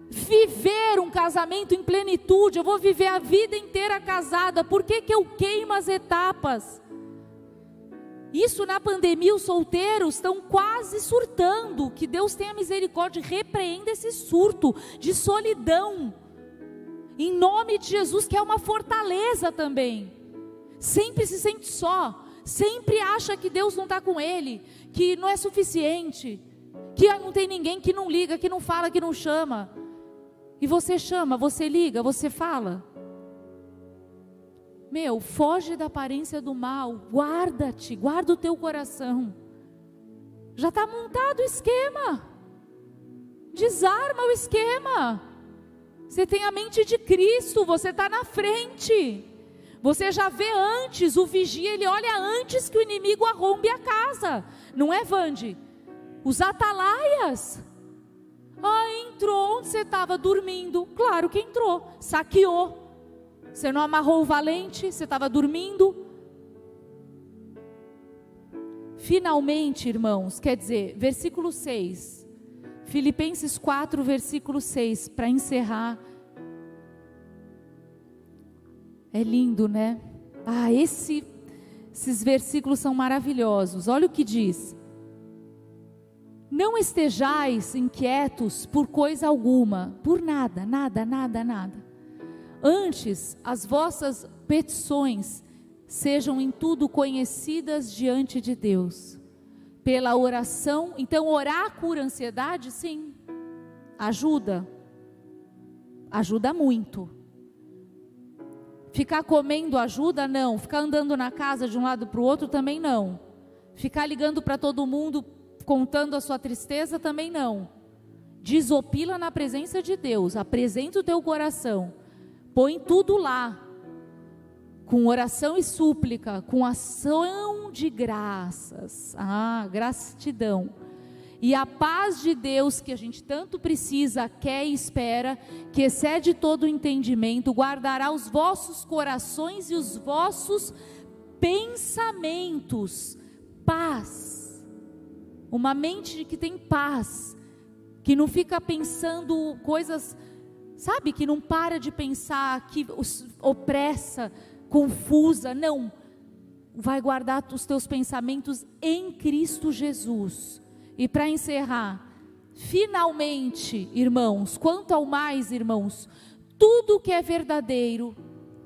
viver um casamento em plenitude. Eu vou viver a vida inteira casada. Por que que eu queimo as etapas? Isso na pandemia, os solteiros estão quase surtando. Que Deus tenha misericórdia e repreenda esse surto de solidão. Em nome de Jesus, que é uma fortaleza também. Sempre se sente só. Sempre acha que Deus não está com ele. Que não é suficiente. Que não tem ninguém, que não liga, que não fala, que não chama. E você chama, você liga, você fala. Meu, foge da aparência do mal. Guarda-te, guarda o teu coração. Já está montado o esquema. Desarma o esquema. Você tem a mente de Cristo, você está na frente. Você já vê antes, o vigia, ele olha antes que o inimigo arrombe a casa. Não é, Vande? Os atalaias. Ah, entrou onde você estava dormindo. Claro que entrou, saqueou. Você não amarrou o valente, você estava dormindo. Finalmente, irmãos, quer dizer, versículo 6. Filipenses 4, versículo 6, para encerrar. É lindo, né? Ah, esses versículos são maravilhosos. Olha o que diz. Não estejais inquietos por coisa alguma, por nada, nada, nada, nada. Antes, as vossas petições sejam em tudo conhecidas diante de Deus. Pela oração, então orar cura a ansiedade? Sim. Ajuda. Ajuda muito. Ficar comendo ajuda? Não. Ficar andando na casa de um lado para o outro? Também não. Ficar ligando para todo mundo, contando a sua tristeza? Também não. Desopila na presença de Deus. Apresenta o teu coração. Põe tudo lá. Com oração e súplica. Com ação de graças. Ah, gratidão. E a paz de Deus que a gente tanto precisa, quer e espera, que excede todo o entendimento, guardará os vossos corações e os vossos pensamentos. Paz. Uma mente que tem paz, que não fica pensando coisas, sabe, que não para de pensar, que opressa, confusa, não. Vai guardar os teus pensamentos em Cristo Jesus. E para encerrar, finalmente, irmãos, quanto ao mais, irmãos, tudo que é verdadeiro,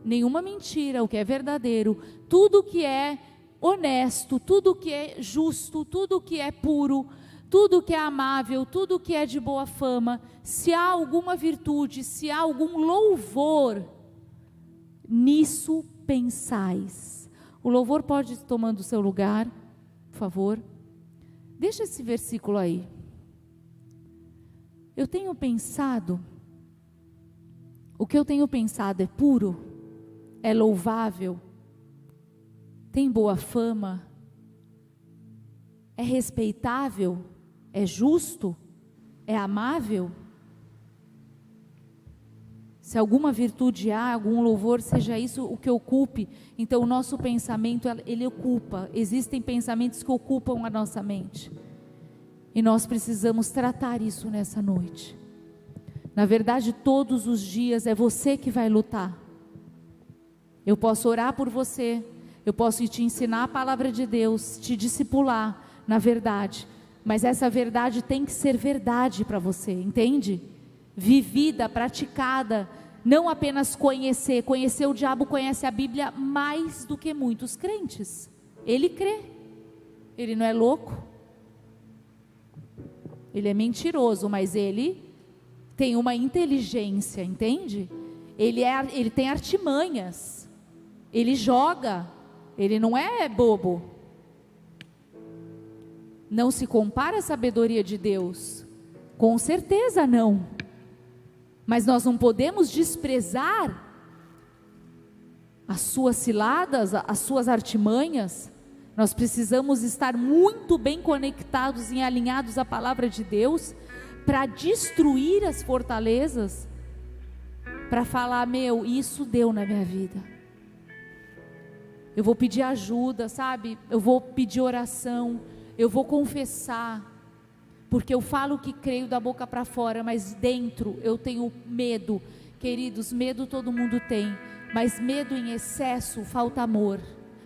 nenhuma mentira, o que é verdadeiro, tudo que é honesto, tudo que é justo, tudo que é puro, tudo que é amável, tudo que é de boa fama, se há alguma virtude, se há algum louvor, nisso pensais. O louvor pode ir tomando o seu lugar, por favor. Deixa esse versículo aí. Eu tenho pensado, o que eu tenho pensado é puro, é louvável, tem boa fama, é respeitável, é justo, é amável. Se alguma virtude há, algum louvor, seja isso o que ocupe. Então o nosso pensamento, ele ocupa. Existem pensamentos que ocupam a nossa mente. E nós precisamos tratar isso nessa noite. Na verdade, todos os dias é você que vai lutar. Eu posso orar por você, eu posso te ensinar a palavra de Deus, te discipular na verdade. Mas essa verdade tem que ser verdade para você, entende? Vivida, praticada, não apenas conhecer. Conhecer, o diabo conhece a Bíblia mais do que muitos crentes. Ele crê, ele não é louco, ele é mentiroso, mas ele tem uma inteligência, entende? Ele tem artimanhas, ele joga, ele não é bobo. Não se compara à sabedoria de Deus, com certeza não. Mas nós não podemos desprezar as suas ciladas, as suas artimanhas. Nós precisamos estar muito bem conectados e alinhados à palavra de Deus, para destruir as fortalezas, para falar, isso deu na minha vida. Eu vou pedir ajuda, sabe? Eu vou pedir oração, eu vou confessar. Porque eu falo que creio da boca para fora, mas dentro eu tenho medo. Queridos, medo todo mundo tem, mas medo em excesso falta amor,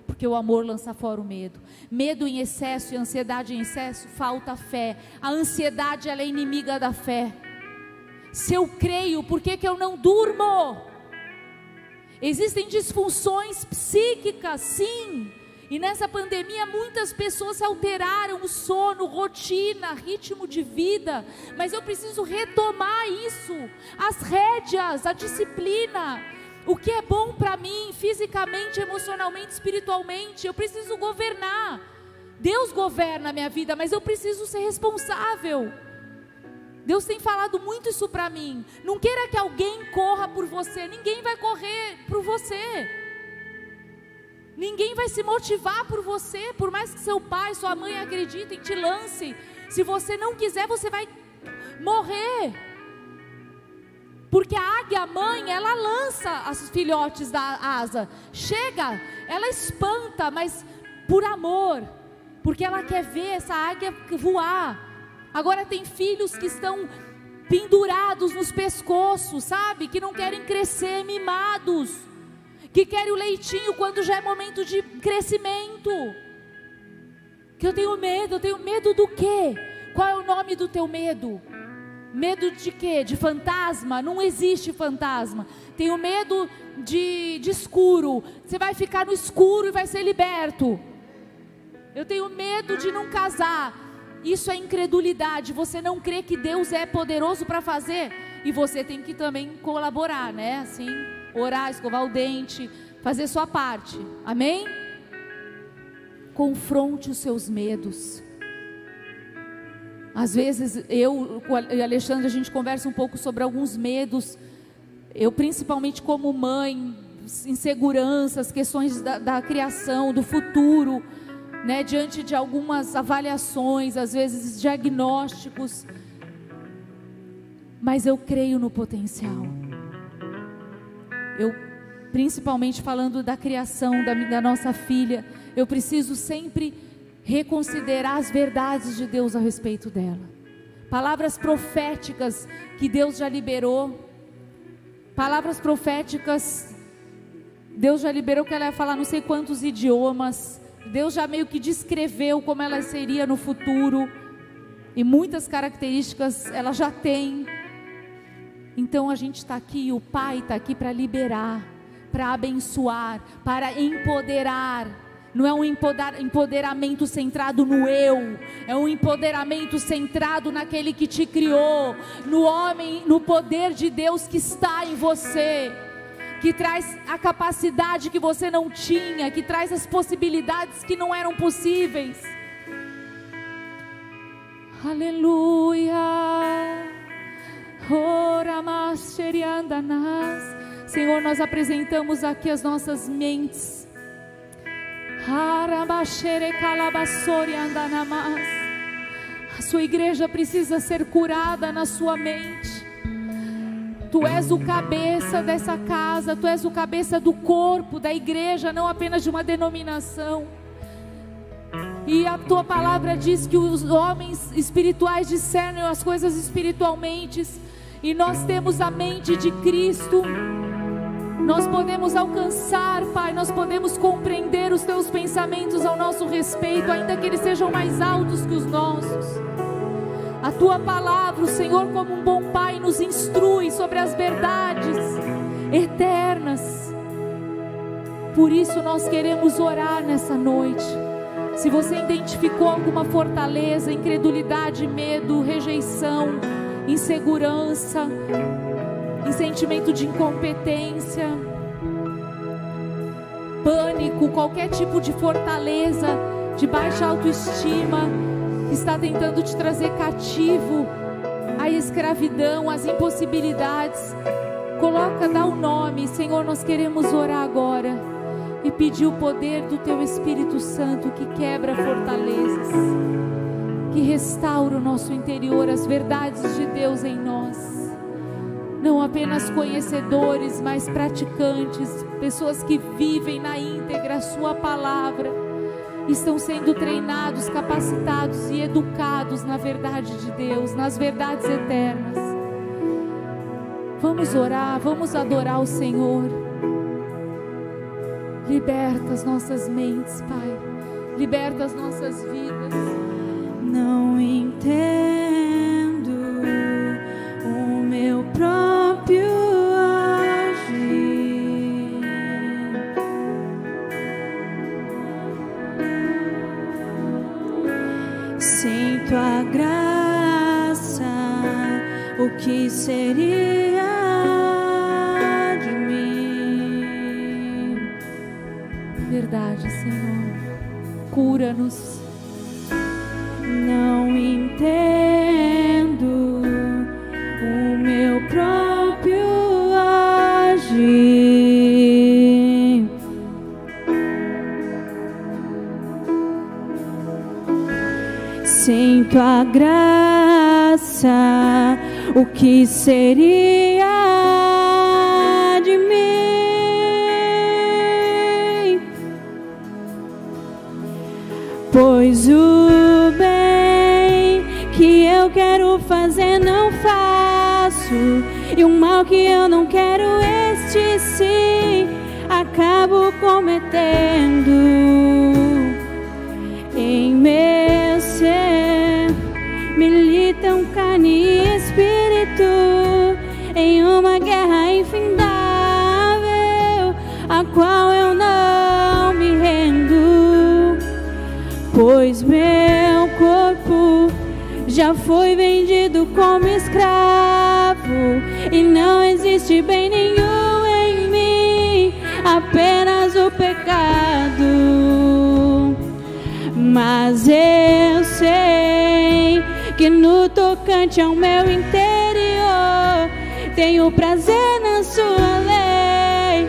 porque o amor lança fora o medo. Medo em excesso e ansiedade em excesso falta fé. A ansiedade, ela é inimiga da fé. Se eu creio, por que eu não durmo? Existem disfunções psíquicas, sim. E nessa pandemia muitas pessoas alteraram o sono, rotina, ritmo de vida. Mas eu preciso retomar isso, as rédeas, a disciplina. O que é bom para mim, fisicamente, emocionalmente, espiritualmente, eu preciso governar. Deus governa a minha vida, mas eu preciso ser responsável. Deus tem falado muito isso para mim. Não queira que alguém corra por você, ninguém vai correr por você. Ninguém vai se motivar por você, por mais que seu pai, sua mãe acreditem, te lance. Se você não quiser, você vai morrer. Porque a águia mãe, ela lança os filhotes da asa. Chega, ela espanta, mas por amor. Porque ela quer ver essa águia voar. Agora tem filhos que estão pendurados nos pescoços, sabe? Que não querem crescer, mimados. Que querem o leitinho quando já é momento de crescimento. Que eu tenho medo do quê? Qual é o nome do teu medo? Medo de quê? De fantasma? Não existe fantasma. Tenho medo de escuro. Você vai ficar no escuro e vai ser liberto. Eu tenho medo de não casar. Isso é incredulidade. Você não crê que Deus é poderoso para fazer. E você tem que também colaborar, né? Assim, orar, escovar o dente, fazer sua parte. Amém? Confronte os seus medos. Às vezes eu e a Alexandra, a gente conversa um pouco sobre alguns medos. Eu principalmente como mãe, inseguranças, questões da criação, do futuro, né, diante de algumas avaliações, às vezes diagnósticos. Mas eu creio no potencial. Eu, principalmente falando da criação da nossa filha, eu preciso sempre reconsiderar as verdades de Deus a respeito dela. Palavras proféticas que Deus já liberou. Palavras proféticas, Deus já liberou que ela ia falar não sei quantos idiomas. Deus já meio que descreveu como ela seria no futuro. E muitas características ela já tem. Então a gente está aqui, o Pai está aqui para liberar, para abençoar, para empoderar. Não é um empoderamento centrado no eu, é um empoderamento centrado naquele que te criou, no homem, no poder de Deus que está em você, que traz a capacidade que você não tinha, que traz as possibilidades que não eram possíveis. Aleluia. Senhor, nós apresentamos aqui as nossas mentes. A sua igreja precisa ser curada na sua mente. Tu és o cabeça dessa casa, tu és o cabeça do corpo, da igreja, não apenas de uma denominação. E a tua palavra diz que os homens espirituais discernem as coisas espiritualmente. E nós temos a mente de Cristo. Nós podemos alcançar, Pai, nós podemos compreender os teus pensamentos ao nosso respeito, ainda que eles sejam mais altos que os nossos. A tua palavra, o Senhor, como um bom Pai, nos instrui sobre as verdades eternas. Por isso nós queremos orar nessa noite. Se você identificou alguma fortaleza, incredulidade, medo, rejeição, insegurança, sentimento de incompetência, pânico, qualquer tipo de fortaleza, de baixa autoestima, que está tentando te trazer cativo à escravidão, às impossibilidades, dá um nome. Senhor, nós queremos orar agora e pedir o poder do Teu Espírito Santo que quebra fortalezas, que restaura o nosso interior, as verdades de Deus em nós. Não apenas conhecedores, mas praticantes, pessoas que vivem na íntegra a sua palavra, estão sendo treinados, capacitados e educados na verdade de Deus, nas verdades eternas. Vamos orar, vamos adorar o Senhor. Liberta as nossas mentes, Pai, liberta as nossas vidas. Não entendo o meu próprio agir. Sinto a graça, o que seria de mim? Verdade, Senhor, cura-nos. Não entendo o meu próprio agir. Sinto a graça, o que seria de mim? Pois o bem que eu quero fazer não faço, e o mal que eu não quero, este sim acabo cometendo. Em meu ser militam carne e espírito, em uma guerra infindável, a qual eu não me rendo. Pois meu corpo já foi vendido como escravo, e não existe bem nenhum em mim, apenas o pecado. Mas eu sei que no tocante ao meu interior tenho prazer na sua lei.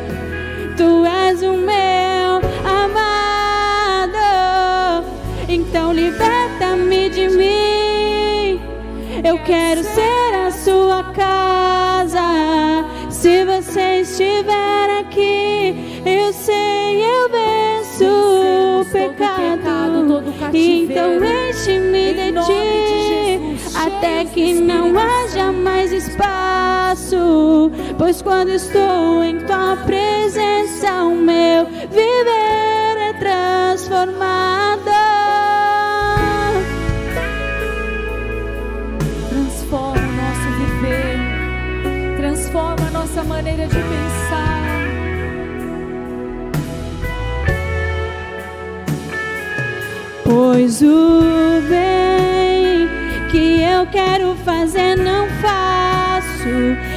Tu és o meu amado, então liberta-me de mim. Eu quero ser a sua casa. Se você estiver aqui, eu sei, eu venço o pecado. Todo Então cativeiro, enche-me de ti, até que não haja mais espaço. Pois quando estou em tua presença, o meu viver é transformado. transforma o nosso viver, transforma a nossa maneira de pensar. Pois o bem que eu quero fazer não faço,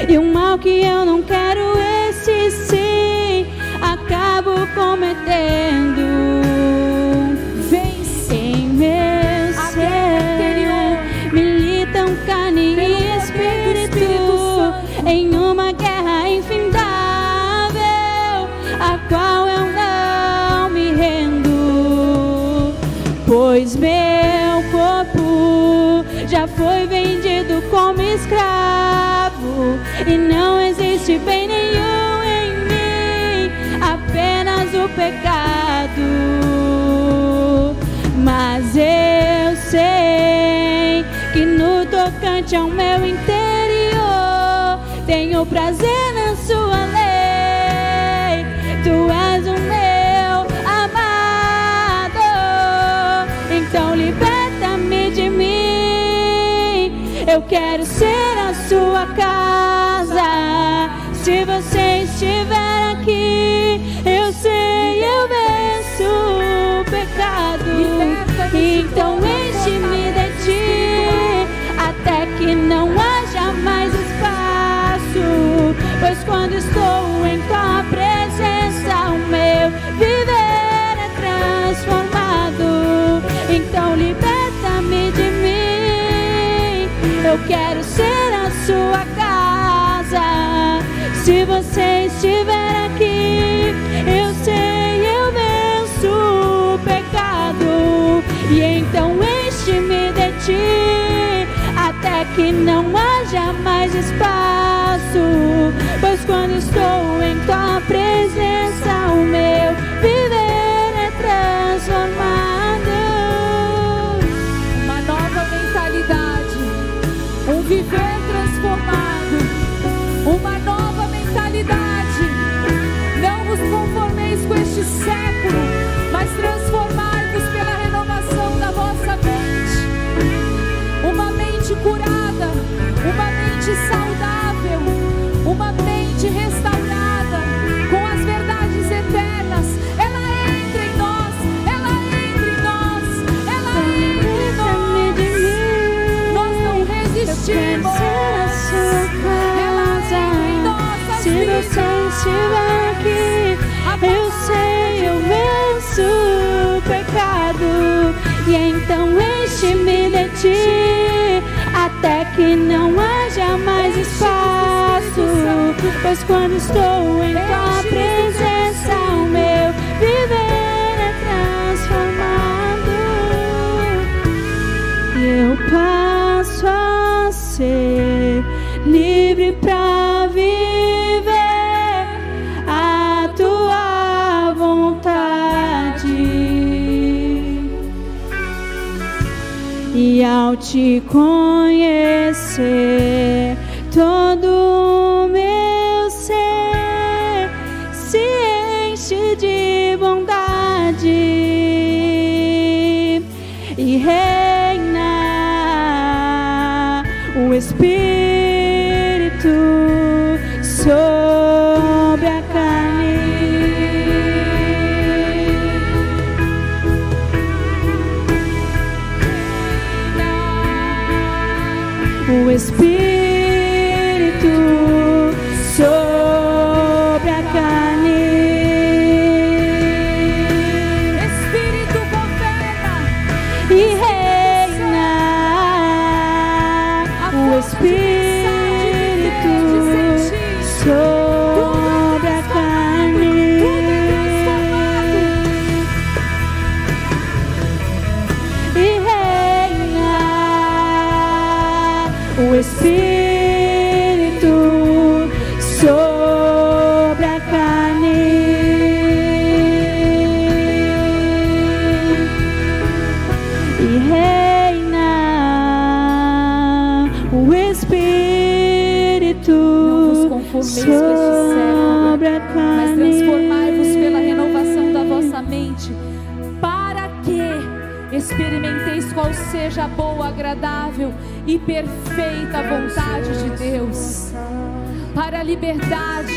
e o mal que eu não quero, esse sim acabo cometendo. Vence Em meu a guerra interior, ser pois meu corpo já foi vendido como escravo e não existe bem nenhum em mim, apenas o pecado. Mas eu sei que no tocante ao meu interior tenho prazer na sua lei. Tu és o meu amado, então liberta-me de mim. Eu quero ser a sua casa. Se você estiver aqui, eu sei, eu venço o pecado. Então enche-me de ti, até que não haja mais espaço. Pois quando estou em tua presença, o meu viver é transformado. Então liberta-me de mim. Eu quero ser a sua casa. Se você estiver aqui, eu sei, eu venço o pecado. E então enche-me de ti, até que não haja mais espaço. Pois quando estou em tua presença, o meu viver é transformado. Uma nova mentalidade, um viver transformado, uma nova mentalidade. Não vos conformeis com este século, mas transformai-vos pela renovação da vossa mente. Uma mente curada, uma mente saudável, uma mente restaurada com as verdades eternas. Ela entra em nós, ela entra em nós, ela entra em nós. Nós não resistimos. Ela entra em nossas Se vidas. você estiver aqui, eu sei, eu venço o pecado. E então enche-me de ti, até que não haja mais espaço. Pois quando estou em tua presença, o meu viver é transformado. Eu passo a ser livre pra viver a tua vontade. E ao te conhecer, todo o meu ser se enche de bondade e reina o Espírito sobre a carne. O Espírito sobre a carne. Espírito governa E reina o Espírito sobre a carne. E reina o Espírito sobre a carne. E reina o Espírito sobre a carne. mas transformai-vos pela renovação da vossa mente, para que experimenteis qual seja a boa, agradável e perfeita vontade de Deus. Para a liberdade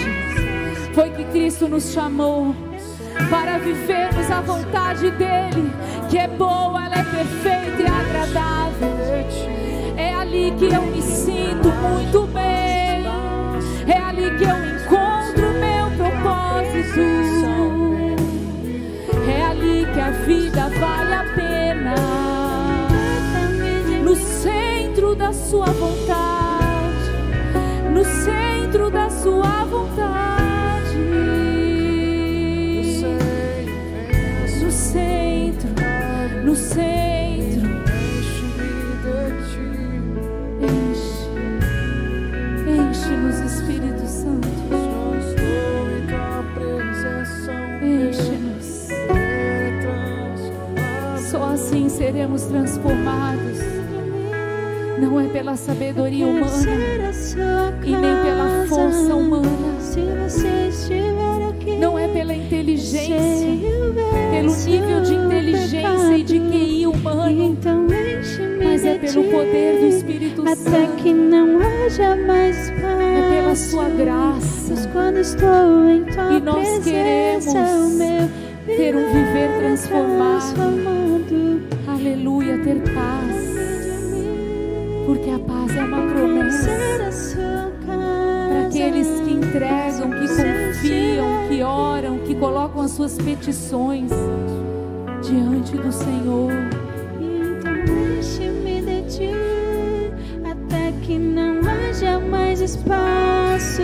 foi que Cristo nos chamou, para vivermos a vontade dEle, que é boa, ela é perfeita e agradável. É ali que eu me sinto muito bem, é ali que eu encontro o meu propósito, é ali que a vida vale a pena, no centro da sua vontade, no centro da sua vontade, no centro, no centro. seremos transformados. Não é pela sabedoria humana e nem pela força humana. Não é pela inteligência, pelo nível de inteligência e de QI humano, mas é pelo poder do Espírito Santo. Até que não haja mais espaço. É pela sua graça. Quando estou em tua e nós queremos ter um viver transformado. Aleluia, ter paz. Porque a paz é uma promessa para aqueles que entregam, que confiam, que oram, que colocam as suas petições diante do Senhor. Então deixe-me de ti, até que não haja mais espaço,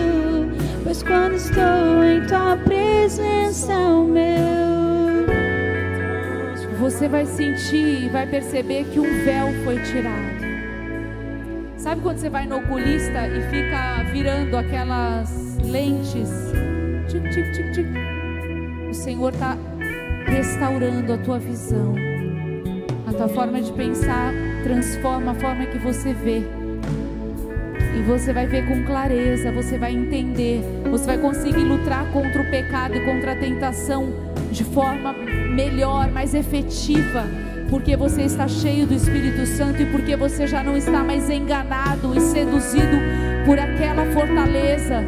pois quando estou em tua presença, o meu. Você vai sentir e vai perceber que um véu foi tirado. Sabe quando você vai no oculista e fica virando aquelas lentes? Tic, tic, tic, tic. O Senhor está restaurando a tua visão. A tua forma de pensar transforma a forma que você vê. E você vai ver com clareza, você vai entender, você vai conseguir lutar contra o pecado e contra a tentação de forma melhor, mais efetiva. Porque você está cheio do Espírito Santo e porque você já não está mais enganado e seduzido por aquela fortaleza.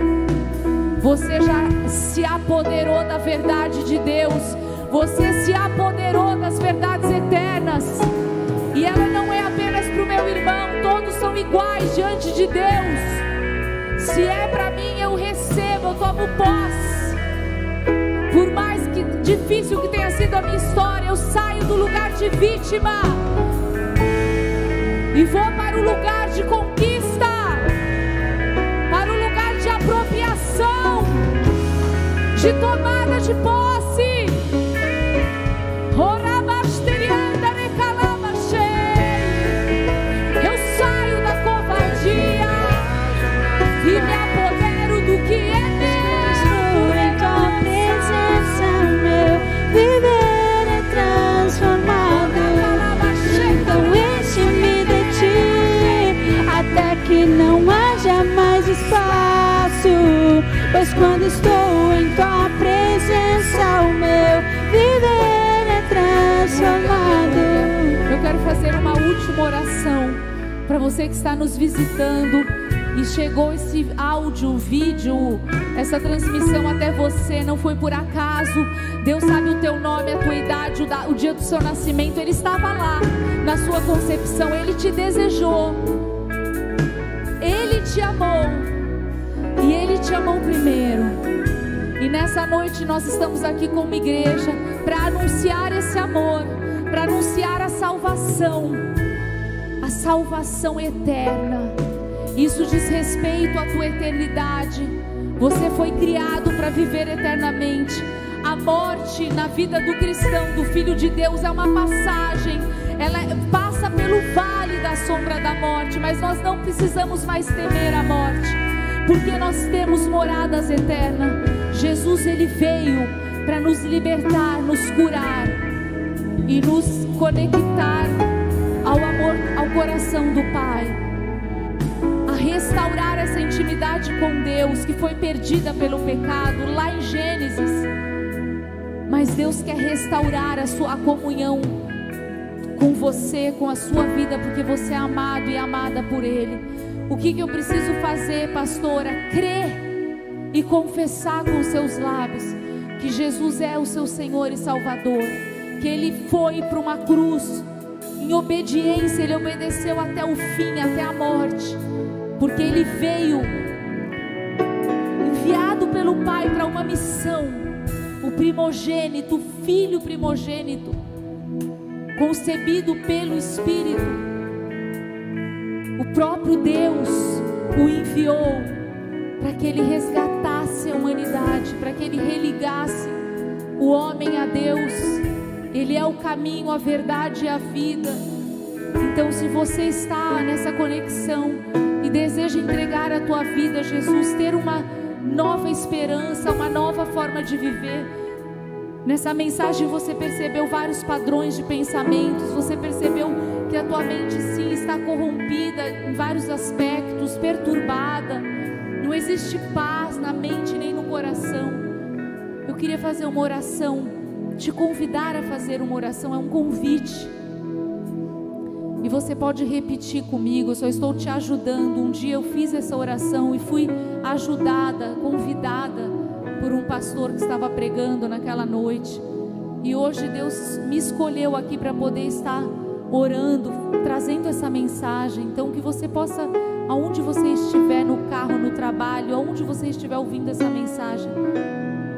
Você já se apoderou da verdade de Deus. Você se apoderou das verdades eternas. E ela não é apenas para o meu irmão. Todos são iguais diante de Deus. Se é para mim, eu recebo, eu tomo posse. Por mais que difícil que tenha sido a minha história, eu saio do lugar de vítima e vou para o lugar de conquista, para o lugar de apropriação, de tomada de posse. Eu saio da covardia e me apodero do que é meu. Viver é transformado. Então enche-me de ti, até que não haja mais espaço, pois quando estou em tua presença, o meu viver é transformado. Eu quero fazer uma última oração para você que está nos visitando e chegou esse áudio, vídeo, essa transmissão até você, não foi por acaso. Deus sabe o teu nome, a tua idade, o dia do seu nascimento. Ele estava lá na sua concepção, Ele te desejou, Ele te amou e Ele te amou primeiro. E nessa noite nós estamos aqui como igreja para anunciar esse amor, para anunciar a salvação eterna. Isso diz respeito à tua eternidade. Você foi criado para viver eternamente. A morte na vida do cristão, do filho de Deus, é uma passagem. Ela passa pelo vale da sombra da morte, mas nós não precisamos mais temer a morte, porque nós temos moradas eternas. Jesus, Ele veio para nos libertar, nos curar e nos conectar ao amor, ao coração do Pai, a restaurar essa intimidade com Deus que foi perdida pelo pecado lá em Gênesis. Mas Deus quer restaurar a comunhão com você, com a sua vida, porque você é amado e amada por Ele. O que eu preciso fazer, pastora? Crer e confessar com os seus lábios que Jesus é o seu Senhor e Salvador, que Ele foi para uma cruz em obediência, Ele obedeceu até o fim, até a morte, porque Ele veio enviado pelo Pai para uma missão. O primogênito, o filho primogênito, concebido pelo Espírito, o próprio Deus o enviou para que Ele resgatasse a humanidade, para que Ele religasse o homem a Deus. Ele é o caminho, a verdade e a vida. Então, se você está nessa conexão e deseja entregar a tua vida a Jesus, ter uma nova esperança, uma nova forma de viver, Nessa mensagem você percebeu vários padrões de pensamentos, você percebeu que a tua mente sim está corrompida em vários aspectos, perturbada, não existe paz na mente nem no coração. Eu queria fazer uma oração, te convidar a fazer uma oração, é um convite. E você pode repetir comigo, eu só estou te ajudando. Um dia eu fiz essa oração e fui ajudada, convidada por um pastor que estava pregando naquela noite. E hoje Deus me escolheu aqui para poder estar orando, trazendo essa mensagem. Então que você possa, aonde você estiver, no carro, no trabalho, aonde você estiver ouvindo essa mensagem,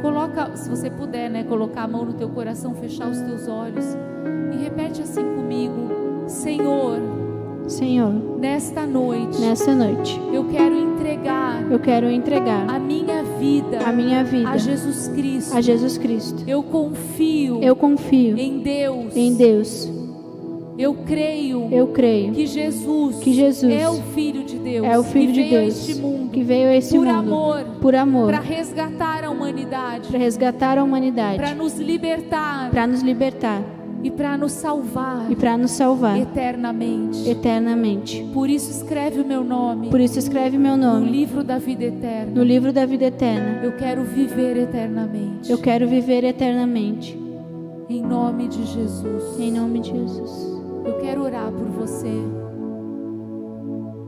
coloca, se você puder, né, colocar a mão no teu coração, fechar os teus olhos e repete assim comigo: Senhor, nesta noite, eu quero entregar a minha vida a Jesus Cristo. Eu confio em Deus. Eu creio que Jesus é o Filho de Deus, que veio a este mundo por amor, para resgatar a humanidade, para nos libertar e para nos salvar eternamente. Por isso escreve o meu nome no livro da vida eterna. Eu quero viver eternamente. Em nome de Jesus. Eu quero orar por você.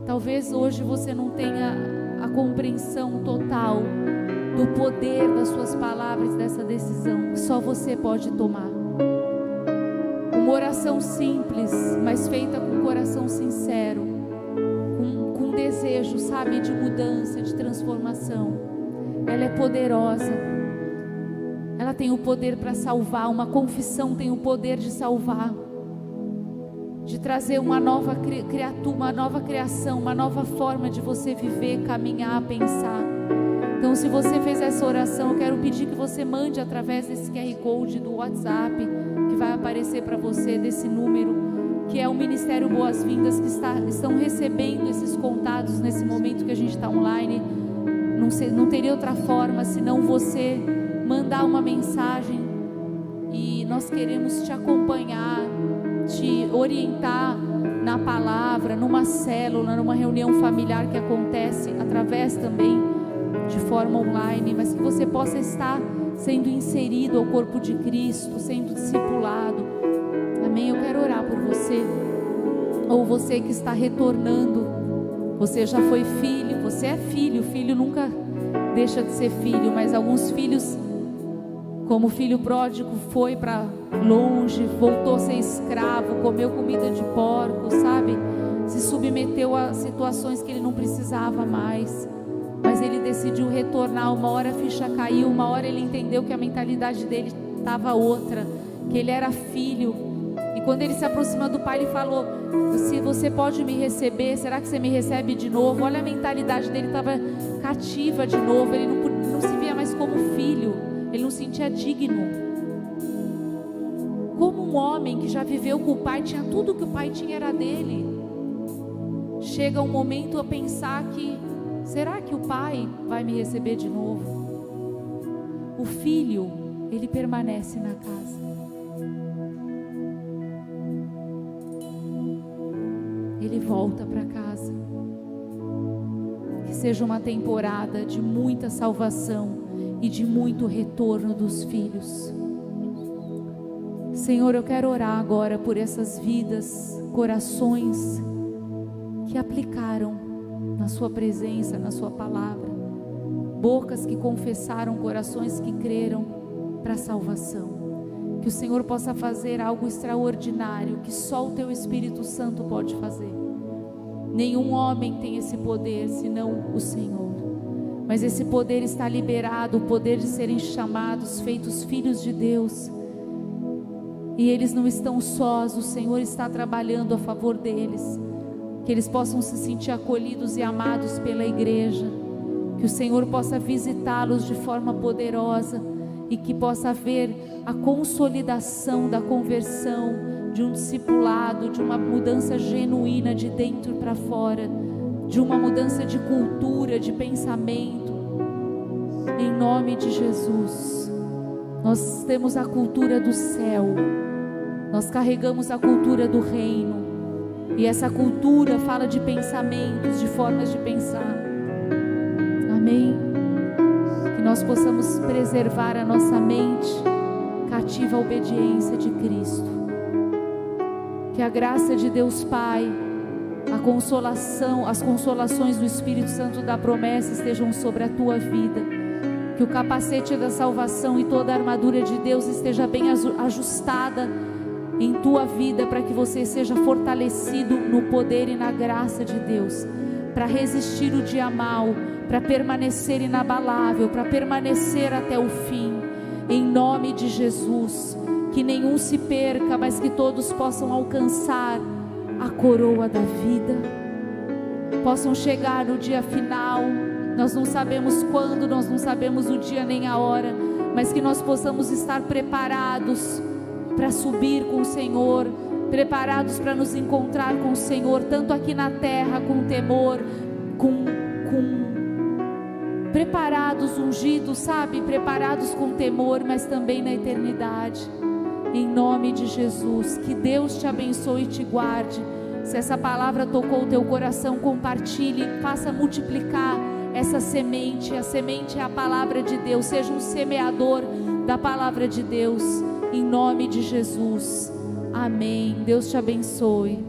Talvez hoje você não tenha a compreensão total do poder das suas palavras, dessa decisão que só você pode tomar. Uma oração simples, mas feita com coração sincero, com desejo, sabe, de mudança, de transformação. Ela é poderosa. Ela tem o poder para salvar. Uma confissão tem o poder de salvar, de trazer uma nova criatura, uma nova criação, uma nova forma de você viver, caminhar, pensar. Então, se você fez essa oração, eu quero pedir que você mande através desse QR Code do WhatsApp, que vai aparecer para você, desse número, que é o Ministério Boas-Vindas, que estão recebendo esses contatos nesse momento que a gente está online. Não teria outra forma senão você mandar uma mensagem, e nós queremos te acompanhar, te orientar na palavra, numa célula, numa reunião familiar que acontece através também de forma online, mas que você possa estar sendo inserido ao corpo de Cristo, sendo discipulado. Amém? Eu quero orar por você, ou você que está retornando. Você já foi filho, você é filho. Filho nunca deixa de ser filho, mas alguns filhos, como o filho pródigo, foi para longe, voltou a ser escravo, comeu comida de porco, sabe? Se submeteu a situações que ele não precisava mais, mas ele decidiu retornar. Uma hora a ficha caiu, uma hora ele entendeu que a mentalidade dele estava outra, que ele era filho. E quando ele se aproxima do pai, ele falou: se você pode me receber, será que você me recebe de novo? Olha, a mentalidade dele estava cativa de novo. Ele não se via mais como filho, ele não se sentia digno. Como um homem que já viveu com o pai, tinha tudo que o pai tinha, era dele. Chega um momento a pensar que, será que o pai vai me receber de novo? O filho, ele permanece na casa. Ele volta para casa. Que seja uma temporada de muita salvação e de muito retorno dos filhos. Senhor, eu quero orar agora por essas vidas, corações que aplicaram na sua presença, na sua palavra, bocas que confessaram, corações que creram para a salvação. Que o Senhor possa fazer algo extraordinário, que só o Teu Espírito Santo pode fazer. Nenhum homem tem esse poder, senão o Senhor. Mas esse poder está liberado, o poder de serem chamados, feitos filhos de Deus. E eles não estão sós, o Senhor está trabalhando a favor deles. Que eles possam se sentir acolhidos e amados pela igreja. Que o Senhor possa visitá-los de forma poderosa e que possa haver a consolidação da conversão, de um discipulado, de uma mudança genuína de dentro para fora, de uma mudança de cultura, de pensamento, em nome de Jesus. Nós temos a cultura do céu, nós carregamos a cultura do reino, e essa cultura fala de pensamentos, de formas de pensar. Amém? Que nós possamos preservar a nossa mente cativa à obediência de Cristo. Que a graça de Deus Pai, a consolação, as consolações do Espírito Santo da promessa estejam sobre a tua vida. Que o capacete da salvação e toda a armadura de Deus esteja bem ajustada em tua vida, para que você seja fortalecido no poder e na graça de Deus, para resistir o dia mau, para permanecer inabalável, para permanecer até o fim, em nome de Jesus. Que nenhum se perca, mas que todos possam alcançar a coroa da vida, possam chegar no dia final. Nós não sabemos quando, nós não sabemos o dia nem a hora, mas que nós possamos estar preparados para subir com o Senhor, preparados para nos encontrar com o Senhor, tanto aqui na terra com temor, preparados, ungidos, sabe, preparados com temor, mas também na eternidade, em nome de Jesus. Que Deus te abençoe e te guarde. Se essa palavra tocou o teu coração, compartilhe, faça multiplicar essa semente. A semente é a palavra de Deus. Seja um semeador da palavra de Deus, em nome de Jesus. Amém. Deus te abençoe.